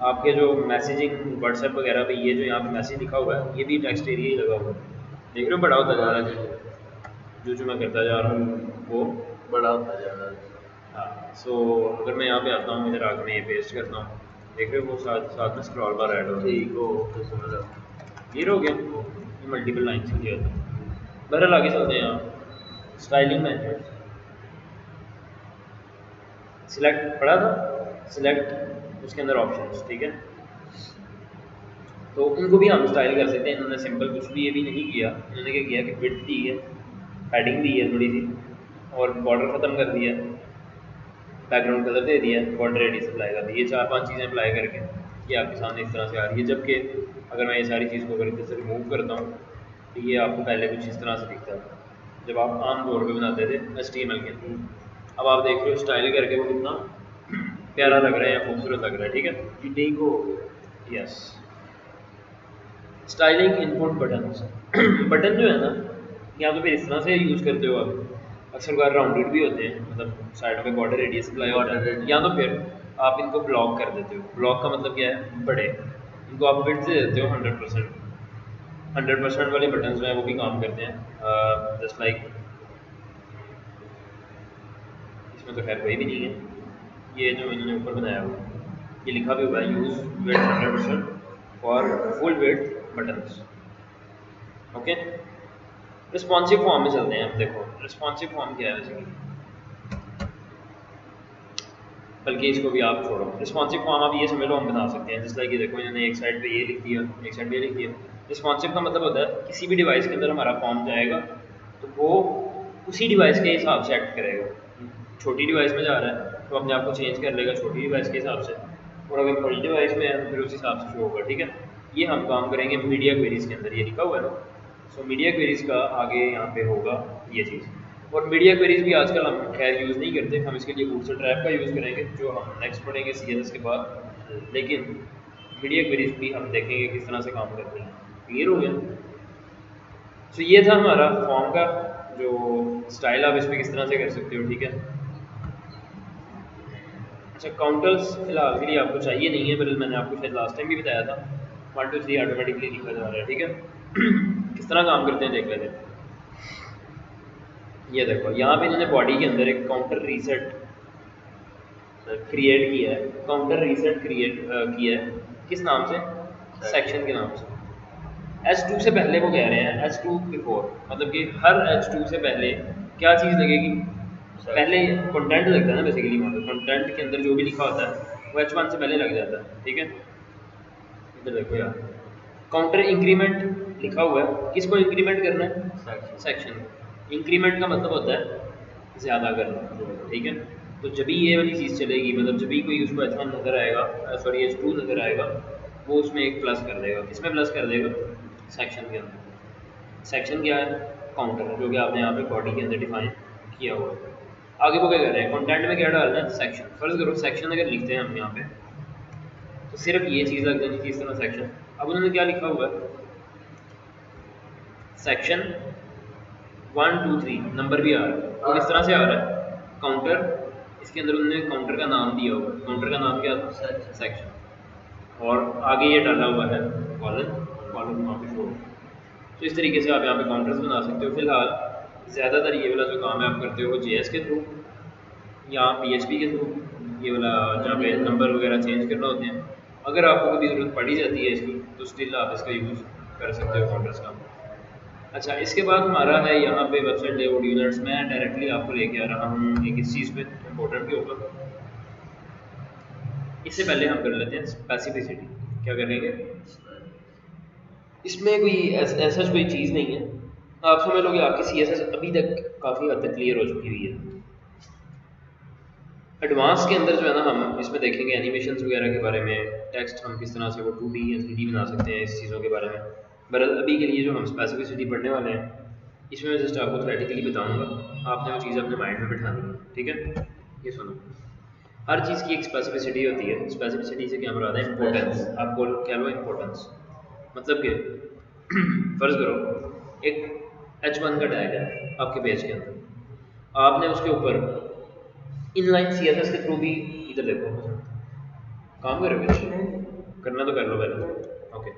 आपके जो मैसेजिंग व्हाट्सएप वगैरह पे ये जो यहाँ पे मैसेज लिखा हुआ है ये भी टेक्स्ट एरिया ही लगा हुआ है, देख रहे हो बड़ा होता जा रहा है जो मैं करता जा रहा हूँ वो बड़ा होता जा रहा है। हाँ, सो अगर मैं यहाँ पे आता हूँ, इधर आकर मैं ये पेस्ट करता हूँ, देख रहे हो वो साथ में स्क्रॉल बार ऐड हो रहा है। ठीक हो तो समझ आ क्लियर हो गया, ये मल्टीपल लाइन से किया था। बहरहाल आगे चलते हैं यहाँ, स्टाइलिंग मेथड। सिलेक्ट पढ़ा था, सिलेक्ट उसके अंदर ऑप्शंस, ठीक है। तो उनको भी हम स्टाइल कर सकते हैं। इन्होंने सिंपल कुछ भी ये भी नहीं किया, इन्होंने क्या किया कि विड्थ दी है, हेडिंग दी है थोड़ी सी, और बॉर्डर ख़त्म कर दिया, बैकग्राउंड कलर दे दिया, बॉर्डर रेडियस अप्लाई कर दी। ये 4-5 चीज़ें अप्लाई करके ये आपके सामने इस तरह से आ रही है। जबकि अगर मैं ये सारी चीज़ को अगर इधर से रिमूव करता हूँ तो ये आपको पहले कुछ इस तरह से दिखता था जब आप आम तौर पे बनाते थे HTML के अंदर। अब आप देख रहे हो स्टाइल करके वो कितना प्यारा लग रहा है या खूबसूरत लग रहा है, ठीक है। ठीक हो yes, styling input buttons. Button जो है ना, या तो फिर इस तरह से यूज़ करते हो आप, अक्सर बार राउंडेड भी होते हैं, मतलब साइडों पे बॉर्डर रेडियस अप्लाई होता है, या तो फिर आप इनको ब्लॉक कर देते हो। ब्लॉक का मतलब क्या है, बड़े, इनको आप विड्थ दे देते हो 100%। 100% वाले बटन्स जो हैं वो भी काम करते हैं, जस्ट लाइक इसमें तो खैर कोई भी नहीं है, ये जो इन्होंने ऊपर बनाया हुआ ये लिखा भी हुआ है use width 100% for full width buttons, okay. Responsive form में चलते हैं हम। देखो रिस्पॉन्सिव फॉर्म क्या है बेसिकली, बल्कि इसको भी आप छोड़ो। रिस्पॉन्सिव फॉर्म आप ये समझ लो हम बना सकते हैं, जिस लाइक ये देखो इन्होंने एक साइड पे ये लिख दिया, एक साइड पे ये लिख दिया। रिस्पॉन्सिव का मतलब होता है किसी भी डिवाइस के अंदर हमारा फॉर्म जाएगा तो वो उसी डिवाइस के हिसाब से एक्ट करेगा। छोटी डिवाइस में जा रहा है तो अपने आप को चेंज कर लेगा छोटी डिवाइस के हिसाब से, और अगर बड़ी डिवाइस में है तो फिर उस हिसाब से शो होगा, ठीक है। ये हम काम करेंगे मीडिया क्वेरीज के अंदर, ये लिखा हुआ है ना। सो मीडिया क्वेरीज का आगे यहाँ पे होगा ये चीज़, और मीडिया क्वेरीज भी आजकल हम खैर यूज़ नहीं करते, हम इसके लिए बूटस्ट्रैप का यूज़ करेंगे जो हम नेक्स्ट पढ़ेंगे CSS के बाद। लेकिन मीडिया क्वेरीज भी हम देखेंगे किस तरह से काम करते हैं। क्लियर हो गया। सो ये था हमारा फॉर्म का जो स्टाइल, आप इस पर किस तरह से कर सकते हो, ठीक है। अच्छा काउंटर्स फिलहाल के लिए आपको चाहिए नहीं है, बल्कि मैंने आपको शायद लास्ट टाइम भी बताया था 1 2 3 ऑटोमेटिकली लिखा जा रहा है, ठीक है। किस तरह काम करते हैं देख लेते हैं। ये देखो यहाँ पे इन्होंने बॉडी के अंदर एक काउंटर रीसेट क्रिएट किया है, काउंटर रीसेट क्रिएट किया है किस नाम से, सेक्शन के नाम से। H2 से पहले वो कह रहे हैं H2 बिफोर, मतलब कि हर H2 से पहले क्या चीज़ लगेगी, पहले कंटेंट लगता है ना बेसिकली, मतलब कंटेंट के अंदर जो भी लिखा होता है वो H1 से पहले लग जाता है, ठीक है। इधर देखो यार काउंटर इंक्रीमेंट लिखा हुआ है, किसको इंक्रीमेंट करना है, सेक्शन। इंक्रीमेंट का मतलब होता है ज़्यादा करना, ठीक है। तो जब भी ये वाली चीज़ चलेगी, मतलब जब भी कोई उसको H1 नज़र आएगा, सॉरी H2 नज़र आएगा, वो उसमें एक प्लस कर देगा। किसमें प्लस कर देगा, सेक्शन के अंदर। सेक्शन क्या है, काउंटर, जो कि आपने यहाँ पे बॉडी के अंदर डिफाइन किया हुआ है। आगे वो क्या कर रहे हैं, कंटेंट में क्या डालना है, सेक्शन। फर्ज करो सेक्शन अगर लिखते हैं हम यहाँ पे तो सिर्फ ये चीज़ लग जानी चाहिए इस तरह सेक्शन। अब उन्होंने क्या लिखा हुआ है, सेक्शन 1 2 3 नंबर भी आ रहा है, और इस तरह से आ रहा है काउंटर, इसके अंदर उन्होंने काउंटर का नाम दिया हुआ है, काउंटर का नाम क्या था, सेक्शन, और आगे ये डाला हुआ है कॉलन, कॉलन वहाँ पे शो। तो इस तरीके से आप यहाँ पे काउंटर्स बना सकते हो। फिलहाल ज़्यादातर ये वाला जो काम है आप करते हो JS के थ्रू या PHP के थ्रू, ये वाला जहाँ पे नंबर वगैरह चेंज करना होते हैं। अगर आपको कभी ज़रूरत पड़ी जाती है इसकी तो स्टिल आप इसका यूज़ कर सकते हो काउंटर्स का। अच्छा इसके बाद हमारा है यहाँ पे वेबसाइट लेआउट यूनिट्स। मैं डायरेक्टली आपको लेके आ रहा हूँ एक इस चीज़ पे, इम्पोर्टेंट भी होगा। इससे पहले हम कर लेते हैं स्पेसिफिसिटी। क्या करेंगे? इसमें कोई ऐसा कोई चीज़ नहीं है, आप समझ लो कि आपकी CSS अभी तक काफ़ी हद तक क्लियर हो चुकी हुई है। एडवांस के अंदर जो है ना हम इसमें देखेंगे एनिमेशंस वगैरह के बारे में, टेक्स्ट हम किस तरह से वो 2D या 3D बना सकते हैं, इस चीज़ों के बारे में। बहरहाल अभी के लिए जो हम स्पेसिफिसिटी पढ़ने वाले हैं इसमें मैं जस्ट आपको थ्योरेटिकली बताऊंगा, आपने वो चीज़ अपने माइंड में बिठानी है, ठीक है? ये सुनो, हर चीज़ की एक स्पेसिफिसिटी होती है। स्पेसिफिसिटी से क्या मुराद है? इंपॉर्टेंस। आपको क्या लो इंपॉर्टेंस, मतलब कि फ़र्ज़ करो एक H1 का टैग है आपके पेज के अंदर, आपने उसके ऊपर इनलाइन CSS के थ्रू भी, इधर देखो काम करोगे, करना तो कर लो पहले, ओके।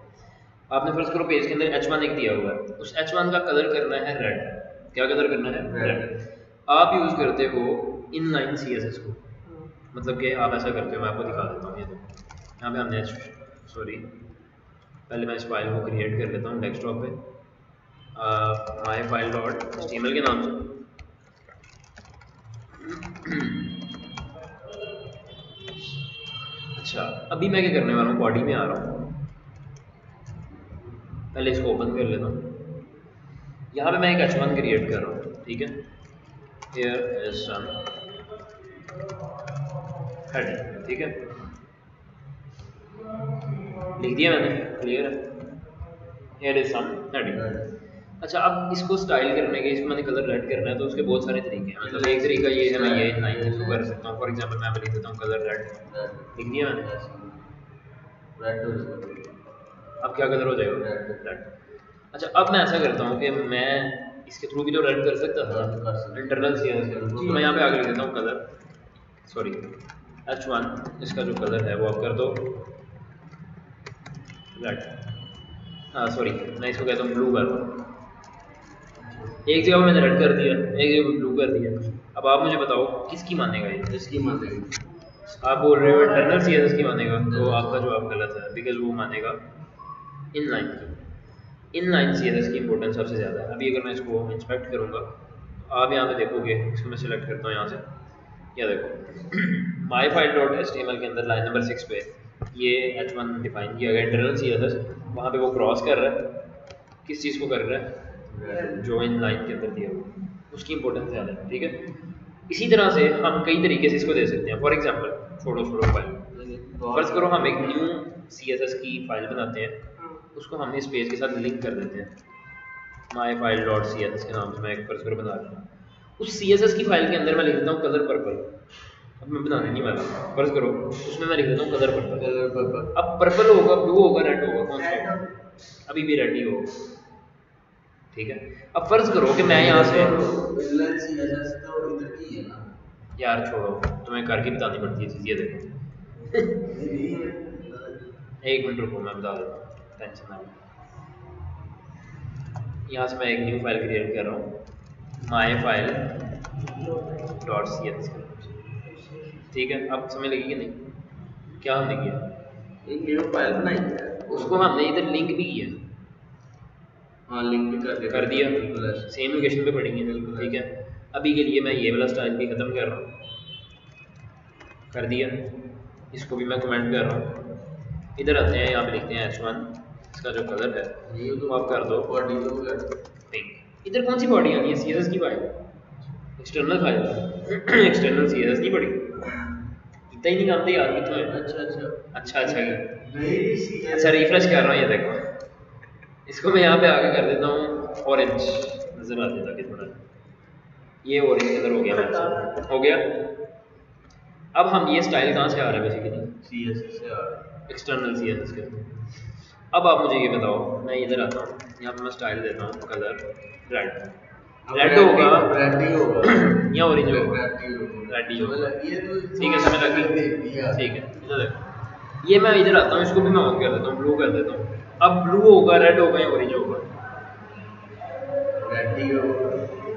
आपने फ़र्ज़ करो पेज के अंदर H1 एक दिया हुआ है, उस H1 का कलर करना है रेड। क्या कलर करना है? रेड। आप यूज़ करते हो इनलाइन CSS को, मतलब कि आप ऐसा करते हो, मैं आपको दिखा देता हूँ। ये देखो यहाँ पे हमने सॉरी पहले मैं इस फाइल को क्रिएट कर लेता हूँ डेस्कटॉप पे, माई फाइल डॉट HTML के नाम से। अच्छा, अभी मैं क्या करने वाला हूँ, बॉडी में आ रहा हूँ, पहले इसको ओपन कर लेता हूँ। यहाँ पे मैं एक H1 क्रिएट कर रहा हूँ, ठीक है? Here is some heading, ठीक है? लिख दिया मैंने, क्लियर है? Here is some heading। अच्छा, अब इसको स्टाइल करने के, इसको मैंने कलर रेड करना है तो उसके बहुत सारे तरीके हैं। मतलब एक तरीका ये है, मैं ये लाइन के थ्रू कर सकता हूँ। फॉर एग्जांपल मैं लिख देता हूँ कलर रेड, लिख दिया मैंने। अब क्या कलर हो जाएगा? रेड। अच्छा, अब मैं ऐसा करता हूँ कि मैं इसके थ्रू भी तो रेड कर सकता था, इंटरनल CSS के थ्रू। तो मैं यहाँ पे आगे लिख देता हूँ कलर, सॉरी H1, इसका जो कलर है वो आप कर दो रेड। हाँ सॉरी, मैं इसको कहता हूँ ब्लू कर दो। एक जगह मैंने रेड कर दिया, एक जगह ब्लू कर दिया। अब आप मुझे बताओ किसकी मानेगा ये? इसकी मानेगा। आप बोल रहे हो इंटरनल CSS की मानेगा, तो आपका जवाब गलत है, बिकॉज वो मानेगा इनलाइन की। इनलाइन CSS की इंपॉर्टेंस सबसे ज़्यादा है। अभी अगर मैं इसको इंस्पेक्ट करूँगा, आप यहाँ पे देखोगे, इसको मैं सिलेक्ट करता हूँ यहाँ से, क्या देखो माई फाइल डॉट HTML के अंदर लाइन नंबर 6 पे ये H1 डिफाइन किया गया इंटरनल CSS, वहाँ पे वो क्रॉस कर रहा है, किस चीज़ को कर रहा है? जो इन लाइन के अंदर दिया हुआ, उसकी इंपॉर्टेंस ज़्यादा है, ठीक है? इसी तरह से हम कई तरीके से इसको दे सकते हैं। फॉर एग्जांपल छोड़ो फाइल, फर्ज करो हम एक न्यू CSS की फाइल बनाते हैं, उसको हम इस पेज के साथ लिंक कर देते हैं, माई फाइल डॉट CSS के नाम से मैं एक फर्ज करो बना रहा हूँ। उस CSS की फाइल के अंदर मैं लिख देता हूँ कलर पर्पल। अब मैं बनाने नहीं वाला, फर्ज करो उसमें मैं लिख देता हूँ कलर पर्पल। अब पर्पल होगा, ब्लू होगा, रेड होगा, कौन सा होगा? अभी भी रेड ही होगा, ठीक है? अब फर्ज करो कि मैं यहाँ से, यार छोड़ो, तुम्हें करके बतानी पड़ती है चीज़। ये देखो एक मिनट रुको, मैं बता देता हूँ, टेंशन ना लो। यहाँ से मैं एक न्यू फाइल क्रिएट कर रहा हूँ, माई फाइल डॉट CSS, ठीक है? अब समझ लगी कि नहीं क्या हमने किया? एक न्यू फाइल बनाई है, उसको हमने इधर लिंक भी किया। हाँ, लिंक भी कर दिया, सेम लोकेशन पे पड़ेंगे, ठीक है? अभी के लिए मैं ये वाला स्टाइल भी ख़त्म कर रहा हूँ, कर दिया। इसको भी मैं कमेंट कर रहा हूँ। इधर आते हैं, यहाँ पे लिखते हैं H1, इसका जो कलर है तो आप कर दो बॉडी पिंक। इधर कौन सी बॉडी आनी है? CSS की file, external file, external CSS नहीं पड़ी, इतना ही नहीं काम थे याद कितना है? अच्छा रिफ्रेश कर रहा हूँ, ये देखो इसको मैं यहाँ पे आगे कर देता हूँ ऑरेंज, नजर आ जाता कि थोड़ा ये ऑरेंज कलर हो गया, हो गया। अब हम ये स्टाइल कहाँ से आ रहा है? बेसिकली CSS से आ रहा है, एक्सटर्नल CSS के। अब आप मुझे ये बताओ, मैं इधर आता हूँ, यहाँ पे मैं स्टाइल देता हूँ कलर रेड, रेड होगा या ऑरेंज होगा? रेड ही होगा, ठीक है? समझ लगी? ठीक है, इधर देखो, ये मैं इधर आता हूँ, इसको भी मैं ऑन कर देता हूँ, ब्लू कर देता हूँ। अब ब्लू होगा, रेड होगा या ऑरेंज होगा? रेड ही होगा,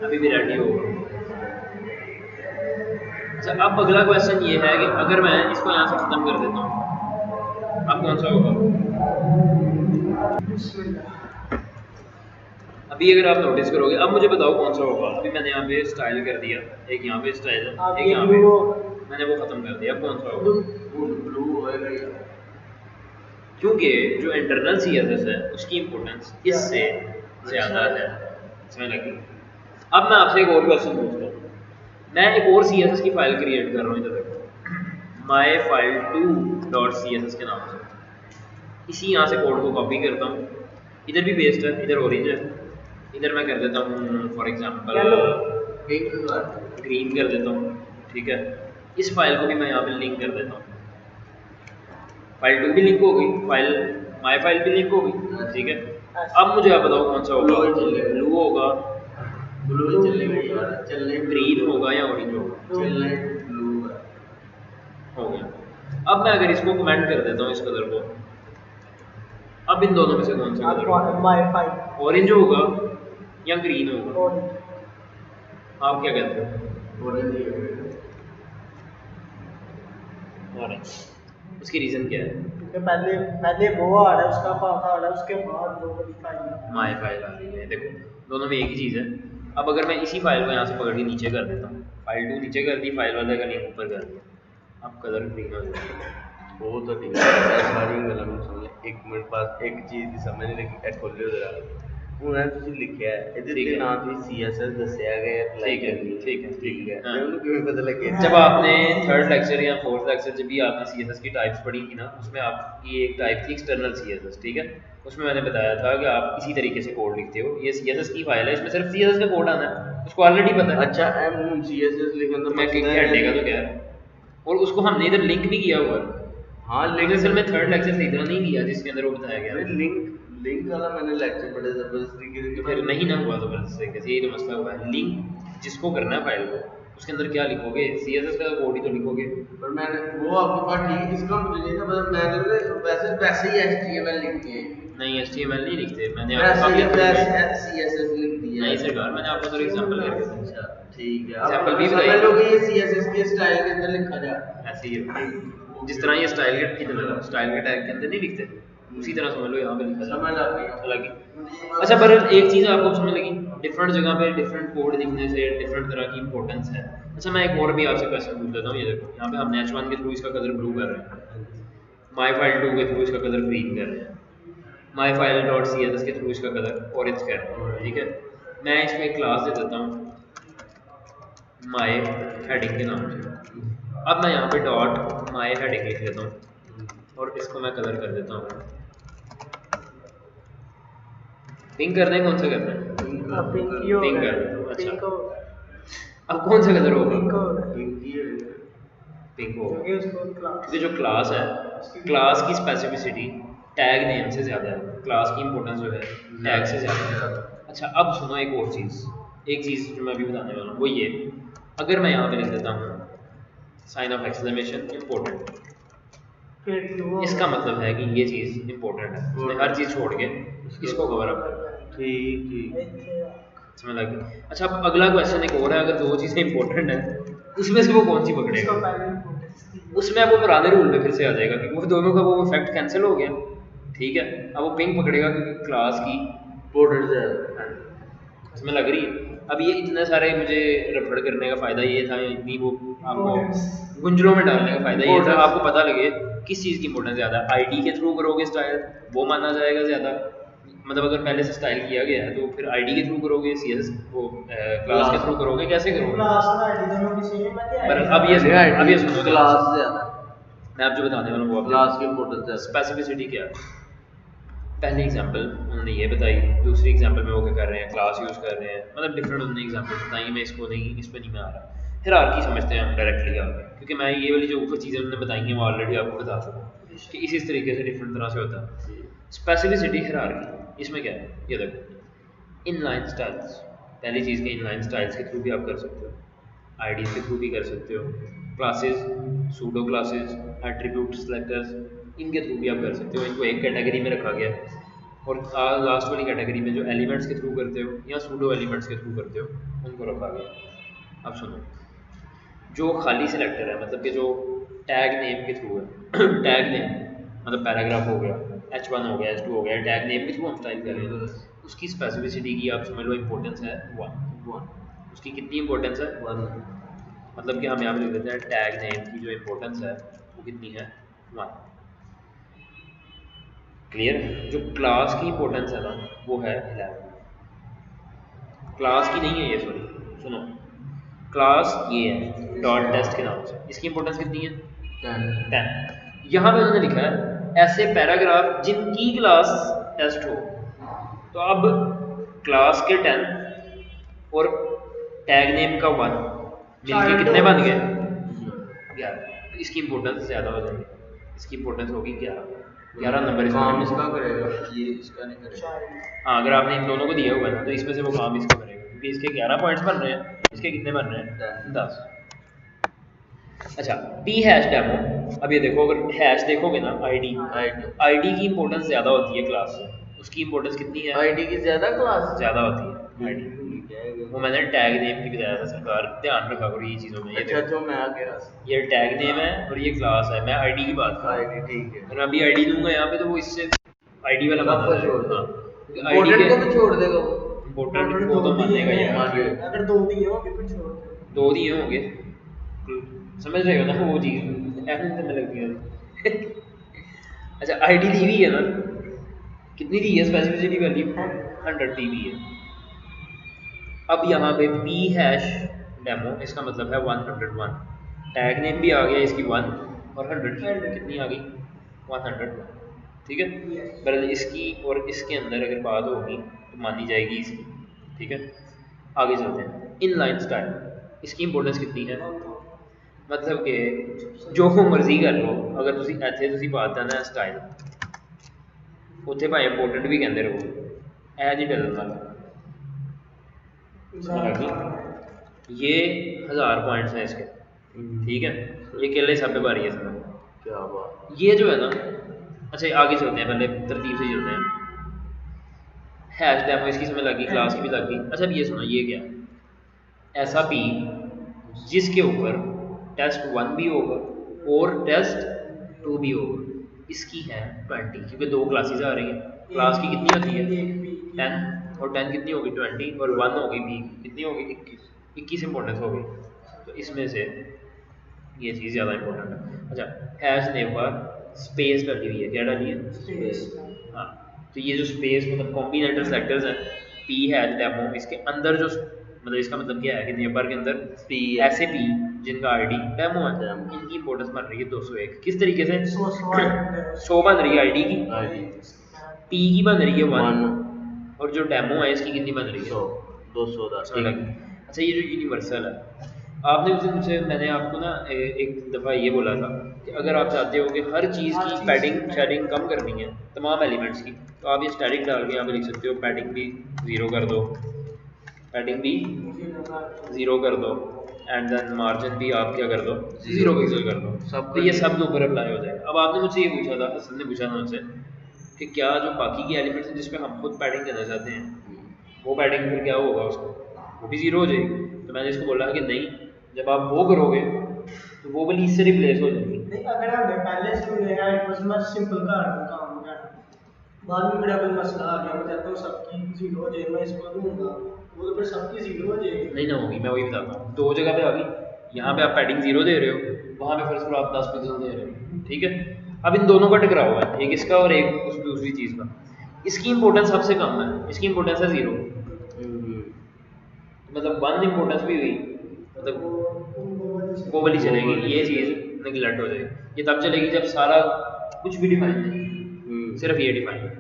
अभी भी रेड ही होगा। अच्छा, अब अगला क्वेश्चन ये है कि अगर मैं इसको यहाँ से खत्म कर देता हूँ, अब कौन सा होगा? अभी अगर आप नोटिस करोगे, अब मुझे बताओ कौन सा होगा? अभी मैंने यहाँ पे स्टाइल कर दिया, एक यहाँ पे स्टाइल है, एक यहाँ पे, मैंने वो खत्म कर दिया, अब कौन सा होगा? ब्लू क्योंकि जो इंटरनल CSS है उसकी इंपॉर्टेंस इससे ज़्यादा है। समझ लगी? अब मैं आपसे एक और क्वेश्चन पूछता हूँ। मैं एक और CSS की फाइल क्रिएट कर रहा हूँ इधर myfile2.css के नाम से। इसी यहाँ से कोड को कॉपी करता हूँ, इधर भी पेस्ट है, इधर ऑरेंज है, इधर मैं कर देता हूँ फॉर एग्जांपल ग्रीन कर देता हूँ। ठीक है, इस फाइल को भी मैं यहाँ पे लिंक कर देता हूँ। फाइल 2 भी लिंक हो गई, फाइल माई फाइल भी लिंक हो गई। ठीक है, अब मुझे आप बताओ कौन सा होगा? ब्लू होगा, ब्लू चलेगा यार, चलने ग्रीन होगा या ऑरेंज होगा? चलने ब्लू हो गया। अब मैं अगर इसको कमेंट कर देता हूँ इस कलर को, अब इन दोनों में से कौन सा कलर होगा? माय फाइल ऑरेंज होगा या ग्रीन होगा? आप क्या कहते हो? ऑरेंज। उसकी रीजन क्या है? क्योंकि पहले वो आ रहा है, उसका पाथ आ रहा है, उसके बाद वो वाली फाइल माई फाइल आ रही है। देखो दोनों में एक ही चीज़ है। अब अगर मैं इसी फाइल को यहाँ से पकड़ के नीचे कर देता हूँ, फाइल 2 नीचे कर दी, फाइल वाले का लिंक ऊपर कर दिया, अब कलर ग्रीन हो जाएगा। वो तो ठीक है सारी गल्लां मैं समझ एक मिनट बाद एक चीज़ दी समझ नहीं लगी ए खोलियो जरा उन्हें तुझे लिखा है ਇਹਦੇ ਤੇ ਨਾ ਵੀ CSS ਦੱਸਿਆ ਗਿਆ ਅਪਲਾਈ ਕਰਨੀ ठीक है हाँ। ਮੈਨੂੰ ਕਿਵੇਂ ਪਤਾ ਲੱਗਿਆ जब आपने थर्ड लेक्चर या फोर्थ लेक्चर जब भी आपने CSS की टाइप्स पढ़ी थी ना, उसमें आपकी एक टाइप थी एक्सटर्नल CSS। ठीक है, उसमें मैंने बताया था कि आप इसी तरीके से कोड लिखते हो। ये CSS की फाइल है, इसमें सिर्फ CSS का कोड आना है, उसको ऑलरेडी पता है। अच्छा एम CSS लिखने तो मैं घंटे का तो क्या है, और उसको हमने इधर लिंक भी किया हुआ है। हाँ लेकिन असल में थर्ड लेक्चर से इतना नहीं किया जिसके अंदर वो बताया गया। लिंक लिंक वाला मैंने लेक्चर बड़े जबरदस्त तरीके से फिर नहीं ना हुआ जबरदस्त तरीके से, यही तो मसला हुआ है। लिंक जिसको करना है फाइल को, उसके अंदर क्या लिखोगे? CSS का कोड ही तो लिखोगे। पर मैंने वो आपकी बात ठीक, इसका मुझे नहीं था मतलब मैंने वैसे ही HTML लिख दिए नहीं HTML नहीं लिखते, मैंने वैसे ही आपको CSS लिख दिया नहीं सरकार, मैंने आपको तो एग्जांपल करके दिया। अच्छा ठीक है Example अब भी समझ बताइए। लो कि ये CSS के स्टाइल के अंदर लिखा जाए ऐसे ही है। जिस तरह ये स्टाइल के टैग के अंदर नहीं लिखते, उसी तरह समझ लो यहाँ पे लिखा समझ जाए। आ गई हालांकि अच्छा, पर एक चीज़ आपको समझ लगी, डिफरेंट जगह पे डिफरेंट कोड लिखने से डिफरेंट तरह की इंपॉर्टेंस है। अच्छा मैं एक और भी आपसे क्वेश्चन पूछ लेता हूँ। ये देखो यहाँ पे हमने H1 के थ्रू इसका कलर ब्लू कर रहे हैं, माई फाइल 2 के थ्रू इसका कलर ग्रीन कर रहे हैं, माई फाइल डॉट CSS के थ्रू इसका कलर ऑरेंज कर रहे हैं। ठीक है, मैं इसमें एक क्लास दे देता हूँ माई हेडिंग के नाम से। अब मैं यहाँ पे डॉट माई हेडिंग लिख लेता हूँ और इसको मैं कलर कर देता हूँ पिंक। कर दें? कौन सा करना है? पिंक कर देता हूँ। अच्छा अब कौन सा कलर होगा? पिंक होगा, क्योंकि जो क्लास है, क्लास की स्पेसिफिसिटी टैग नेम से ज़्यादा है, क्लास की इंपॉर्टेंस जो है टैग से ज़्यादा है। अच्छा अब सुनो एक और चीज़, एक चीज़ जो मैं अभी बताने वाला हूँ वो ये, अगर मैं यहाँ पे लिख देता हूँ साइन ऑफ एक्सक्लेमेशन इम्पोर्टेंट, इसका मतलब है कि ये चीज़ इंपॉर्टेंट है, उसने हर चीज़ छोड़ के इसको कवर अप करना है। ठीक समझ लगी? अच्छा अब अगला क्वेश्चन एक और है, अगर दो चीज़ें इंपॉर्टेंट है उसमें से वो कौन सी पकड़ेगा? उसमें अब वो पुराने रूल पे फिर से आ जाएगा कि वो दोनों का वो इफेक्ट कैंसिल हो गया। ठीक है, अब वो पिंक पकड़ेगा क्योंकि क्लास की बॉर्डर है इसमें लग रही है। अब ये इतने सारे मुझे रफड़ करने का फ़ायदा ये था, इतनी वो आपको गुंजलों में डालने का फ़ायदा ये था, आपको पता लगे किस चीज़ की इंपॉर्टेंस ज़्यादा है। आईडी के थ्रू करोगे स्टाइल, वो माना जाएगा ज़्यादा, मतलब अगर पहले से स्टाइल किया गया है तो फिर आईडी के थ्रू करोगे, CSS वो क्लास के थ्रू करोगे, कैसे करोगे? पर अब ये सुनो, क्लास ज़्यादा, मैं आप जो बताने वाला हूँ वो क्लास की इंपॉर्टेंस ज़्यादा। स्पेसिफिसिटी क्या है? पहले एग्जांपल उन्होंने ये बताई, दूसरी एग्जांपल में वो क्या कर रहे हैं, क्लास यूज़ कर रहे हैं, मतलब डिफरेंट उन्होंने एग्जांपल बताई। मैं इसको नहीं, इस पर नहीं मैं आ रहा, हायरार्की समझते हैं हम डायरेक्टली आगे, क्योंकि मैं ये वाली जो ऊपर चीज़ें उन्होंने बताई हैं वो ऑलरेडी आपको बता चुका हूँ कि इसी तरीके से डिफरेंट तरह से होता है। स्पेसिफिसिटी हायरार्की इसमें क्या है, ये देखो इनलाइन स्टाइल्स, पहली चीज़ के इनलाइन स्टाइल्स के थ्रू भी आप कर सकते हो, आईडीज़ के थ्रू भी कर सकते हो, classes, pseudo classes, attribute selectors, इनके थ्रू भी आप कर सकते हो। इनको एक कैटेगरी में रखा गया है, और लास्ट वाली कैटेगरी में जो एलिमेंट्स के थ्रू करते हो या सूडो एलिमेंट्स के थ्रू करते हो उनको रखा गया। अब सुनो, जो खाली सिलेक्टर है, मतलब कि जो टैग नेम के थ्रू है टैग नेम मतलब पैराग्राफ हो गया, H1 हो गया, H2 हो गया, टैग नेम के थ्रू हम स्टाइल कर रहे हैं, तो उसकी स्पेसिफिसिटी की आप समझ लो इंपॉर्टेंस है 1। उसकी कितनी इंपॉर्टेंस है? 1। मतलब कि हम यहाँ पे लिख देते हैं टैग नेम की जो इंपॉर्टेंस है वो कितनी है? 1। क्लियर है? जो क्लास की इंपॉर्टेंस है ना वो है 11, क्लास की नहीं है ये, सॉरी सुनो, क्लास ये है डॉट टेस्ट के नाम से, इसकी इंपॉर्टेंस कितनी है 10। यहाँ पे उन्होंने लिखा है ऐसे पैराग्राफ जिनकी क्लास टेस्ट हो, तो अब क्लास के 10 और टैग नेम का 1 मिलके कितने बन गए 11। तो इसकी इंपॉर्टेंस ज़्यादा हो जाएगी, इसकी इंपॉर्टेंस होगी 11 नंबर काम इसका। इसका करेगा, ये इसका नहीं करेगा। हाँ अगर आपने इन दोनों को दिया हुआ है ना तो इसमें से वो काम इसका करेगा, क्योंकि इसके 11 पॉइंट्स बन रहे हैं, इसके कितने बन रहे हैं 10। अच्छा पी हैश डेमो, अब ये देखो अगर हैश देखोगे ना आईडी की इंपॉर्टेंस ज़्यादा होती है क्लास से, उसकी इंपॉर्टेंस कितनी है आईडी की ज्यादा क्लास ज़्यादा होती है आईडी। वो मैंने टैग नेम की बताया था, सरकार ध्यान रखा करो ये चीज़ों में। ये अच्छा देखो जो मैं आ गया ये टैग नेम है और ये क्लास है, मैं आईडी की बात कर रहा हूँ। आईडी ठीक है, अगर अभी आईडी दूंगा यहाँ पे तो वो इससे आईडी वाला सब बंदा छोड़ हाँ, दे, क्योंकि आईडी इंपॉर्टेंट के को भी छोड़ देगा वो। इम्पोर्टेंट को तो मानेगा ही मानेगा। यार, अगर 2 दिए होंगे फिर छोड़ दो। 2 दिए होंगे, समझ रहे हो ना वो चीज़ ऐसे करने लगती है। अच्छा आईडी दी हुई है ना, कितनी दी है स्पेसिफिसिटी वैल्यू 100 दी हुई है। अब यहाँ पे पी हैश डेमो इसका मतलब है 101, टैग नेम भी आ गया इसकी 1 और 100 कितनी आ गई 101, ठीक है। बहरहाल इसकी और इसके अंदर अगर बात होगी तो मानी जाएगी इसकी, ठीक है। आगे चलते हैं, इनलाइन स्टाइल, इसकी इंपॉर्टेंस कितनी है, मतलब कि जो मर्जी कर लो, अगर तुसी ਇੱਥੇ ਤੁਸੀਂ ਬਾਤ ਕਰਨਾ स्टाइल ਉੱਥੇ भाई इंपॉर्टेंट भी कहते रहो, ऐ नहीं डरन वाला। ये 1000 पॉइंट्स हैं इसके, ठीक है। ये केले सब पे भारी है इसमें, क्या बात। ये जो है ना, अच्छा आगे चलते हैं, पहले तरतीब से चलते हैं। हैश डेमो इसकी समझ लगी, क्लास की भी लग गई। अच्छा अब ये सुना, ये क्या है, ऐसा पी जिसके ऊपर टेस्ट 1 भी होगा और टेस्ट 2 भी होगा, इसकी है 20, क्योंकि 2 क्लासेस आ रही हैं। क्लास की कितनी होती है 10 और 10 कितनी होगी 20 और 1 होगी पी कितनी होगी 21 इंपॉर्टेंस होगी। तो इसमें से ये चीज़ ज़्यादा इंपॉर्टेंट है। अच्छा हैश नेम पर स्पेस डाली हुई है, क्या डाली है स्पेस। हाँ, तो ये जो स्पेस मतलब कॉम्बिनेटर सेलेक्टर्स हैं, पी हैश डेमो, इसके अंदर जो मतलब इसका मतलब क्या है कि नेम बार के अंदर पी ऐसे पी जिनका आईडी डेमो है, इनकी इंपॉर्टेंस बन रही है 201। किस तरीके से 100 बन रही है आईडी की, आईडी पी की बन रही है 1 1 और जो डेमो है इसकी कितनी बन रही है 100 210। ठीक है। अच्छा ये जो यूनिवर्सल है, आपने उस दिन मुझसे मैंने आपको ना एक दफ़ा ये बोला था कि अगर आप चाहते हो कि हर चीज़ की पैडिंग शेडिंग कम करनी है तमाम एलिमेंट्स की, तो आप ये स्टैटिक डाल के यहाँ पे लिख सकते हो पैडिंग भी 0 कर दो, पैडिंग भी 0 कर दो, एंड देन मार्जिन भी आप क्या कर दो 0 पिक्सल कर दो, सब तो ये सब के ऊपर अप्लाई हो जाएगा। अब आपने मुझसे ये पूछा था, हसन ने पूछा था मुझसे कि क्या जो बाकी की एलिमेंट्स हैं जिसपे हम खुद पैडिंग करना चाहते हैं वो पैडिंग फिर क्या होगा उसको, वो भी 0 हो जाएगी। तो मैंने इसको बोला कि नहीं, जब आप वो करोगे तो वो वाली इससे रिप्लेस हो जाएगी। नहीं अगर हमने पहले से हमने ऐड बस मैं सिंपल कर दूं काम करना, बाद में मेरा कोई मसला आ गया, मैं चाहता हूँ सबकी 0 हो जाए, मैं इसको दूंगा वो तो फिर सबकी 0 हो जाएगी। नहीं ना होगी, मैं वही बताता हूँ, 2 जगह पे आ गई, यहाँ पे आप पैडिंग 0 दे रहे हो, वहाँ पे फर्स्ट आप 10 पिक्सल दे रहे हो, ठीक है। अब इन दोनों का टकराव है, एक इसका और एक उस दूसरी चीज़ का, इसकी इंपॉर्टेंस सबसे कम है, इसकी इंपॉर्टेंस है 0, मतलब 1 इंपॉर्टेंस भी हुई, मतलब वो वाली चलेगी, ये चीज़ नेगलेक्ट हो जाएगी। ये तब चलेगी जब सारा कुछ भी डिफाइन नहीं, सिर्फ ये डिफाइन है,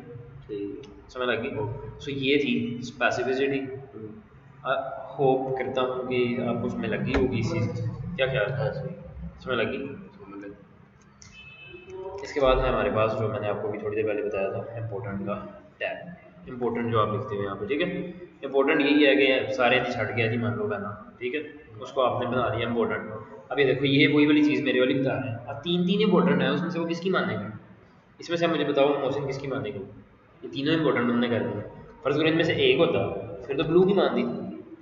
समझ लगी। सो ये थी स्पेसिफिसिटी, होप करता हूँ कि आपको उसमें लगी होगी इस चीज़, क्या ख्याल है, समझ लगी। इसके बाद है हमारे पास जो मैंने आपको भी थोड़ी देर पहले बताया था इम्पोर्टेंट का टैग, इम्पोर्टेंट जो आप लिखते हो यहाँ पे, ठीक है। इम्पोर्टेंट यही है कि सारे नहीं छट गया जी मान लो कहना, ठीक है, उसको आपने बना दिया इम्पोर्टेंट। अब ये देखो ये वही वाली चीज़ मेरे वाली बता रहे हैं, अब 3 इंपॉर्टेंट है, उसमें से वो किसकी मानेगी, इसमें से मुझे बताओ मोशन किसकी मानेगी, ये तीनों इंपॉर्टेंट उन्होंने कर दिया। फर्ज करो इनमें से एक होता फिर तो ब्लू की मान दी,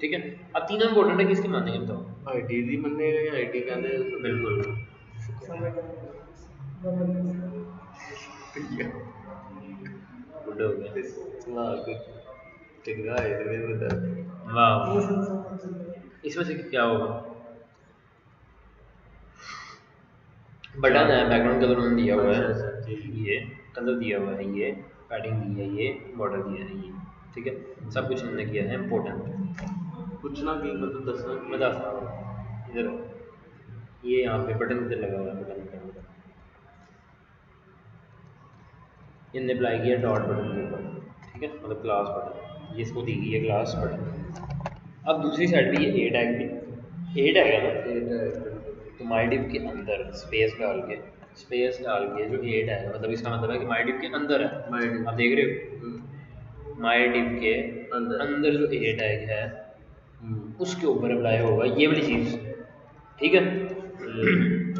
ठीक है। अब तीनों इंपॉर्टेंट है, किसकी मानेंगे बताओ, आईडी दी मनेगा या आईडी कहते बिल्कुल गुड हो गया, वाह कुछ चंगा है ये बता। वाह। इसमें से क्या होगा, बटन है, बैकग्राउंड कलर उन्होंने दिया हुआ है, ये कलर दिया हुआ है ये, पैडिंग दी है ये, बॉर्डर दिया है ये, ठीक है, सब कुछ इन्होंने किया है इम्पोर्टेंट। पूछना कि मतलब दसना कि मैं दस इधर ये यहाँ पे बटन इधर लगा हुआ है, बटन इनने अप्लाई किया डॉट बटन के ऊपर, ठीक है, मतलब क्लास बटन, ये इसको दी गई है क्लास बटन। अब दूसरी साइड पे ये ए टैग भी, ए टैग है ना, तो माई डिव के अंदर स्पेस डाल के जो ए टैग है, मतलब इसका मतलब है कि माई डिव के अंदर है, MyDiv। आप देख रहे हो माई डिव के अंदर जो ए टैग है उसके ऊपर अप्लाई होगा ये वाली चीज़, ठीक है।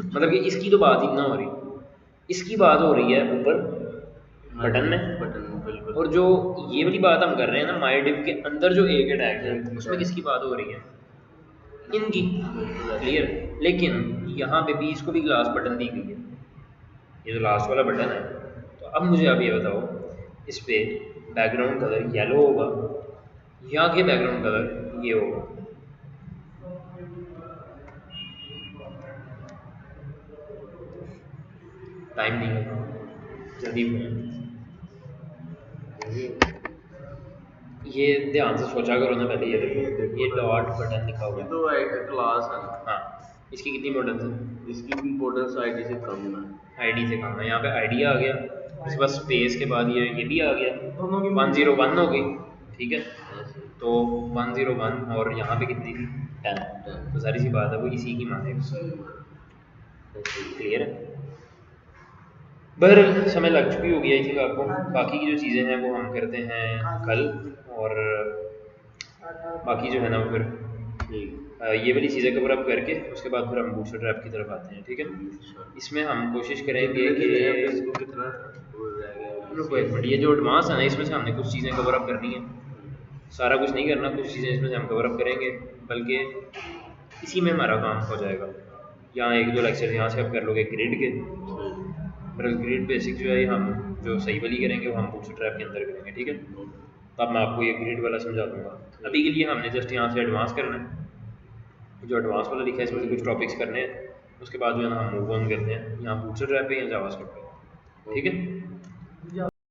मतलब कि इसकी तो बात ही ना हो रही, इसकी बात हो रही है ऊपर बटन में, बिल्कुल। और जो ये वाली बात हम कर रहे हैं ना माई डिव के अंदर जो ए के टैग है उसमें किसकी बात हो रही है, इनकी, क्लियर। लेकिन यहाँ पे भी इसको भी ग्लास बटन दी गई है, ये जो लास्ट वाला बटन है। तो अब मुझे आप ये बताओ इस पे बैकग्राउंड कलर येलो होगा या कि बैकग्राउंड कलर ये होगा, टाइम नहीं है, जल्दी ये ध्यान से सोचा करो ना पहले, ये देखो ये डॉट बटन लिखा हुआ ये है, तो क्लास है। हाँ इसकी कितनी इंपॉर्टेंस है, इसकी इंपॉर्टेंस आईडी से कम है, आईडी से कम है। यहाँ पे आईडी आ गया, उसके बाद स्पेस के बाद ये भी आ गया, दोनों की 101 हो गई, ठीक है। ऐसे। तो 101 और यहाँ पे कितनी थी 10, तो सारी सी बात है वो इसी की मानेगा, क्लियर है। बहरहाल समय लग चुकी होगी आई थिंक आपको, बाकी की जो चीज़ें हैं वो हम करते हैं कल, और बाकी जो है ना वो फिर ये वाली चीज़ें कवर अप करके उसके बाद फिर हम बूटस्ट्रैप ट्रैप की तरफ आते हैं, ठीक है। इसमें हम कोशिश करेंगे कि इसको कितना रुको एक मिनट, ये जो एडवांस है ना इसमें से हमने कुछ चीज़ें कवर अप करनी है, सारा कुछ नहीं करना, कुछ चीज़ें इसमें से हम कवर अप करेंगे, बल्कि इसी में हमारा काम हो जाएगा। यहाँ एक दो लेक्चर यहाँ से आप कर लोगे ग्रिड के, पर ग्रिड बेसिक जो है हम जो सही वाली करेंगे वो हम बूटस्ट्रैप ट्रैप के अंदर करेंगे, ठीक है। तो अब मैं आपको ये ग्रिड वाला समझा दूँगा, अभी के लिए हमने जस्ट यहाँ से एडवांस करना है, जो एडवांस वाला लिखा है इसमें से कुछ टॉपिक्स करने हैं, उसके बाद जो है ना हम मूव ऑन करते हैं यहाँ बूटस्ट्रैप ट्रैप पे या जावास्क्रिप्ट पे, ठीक है।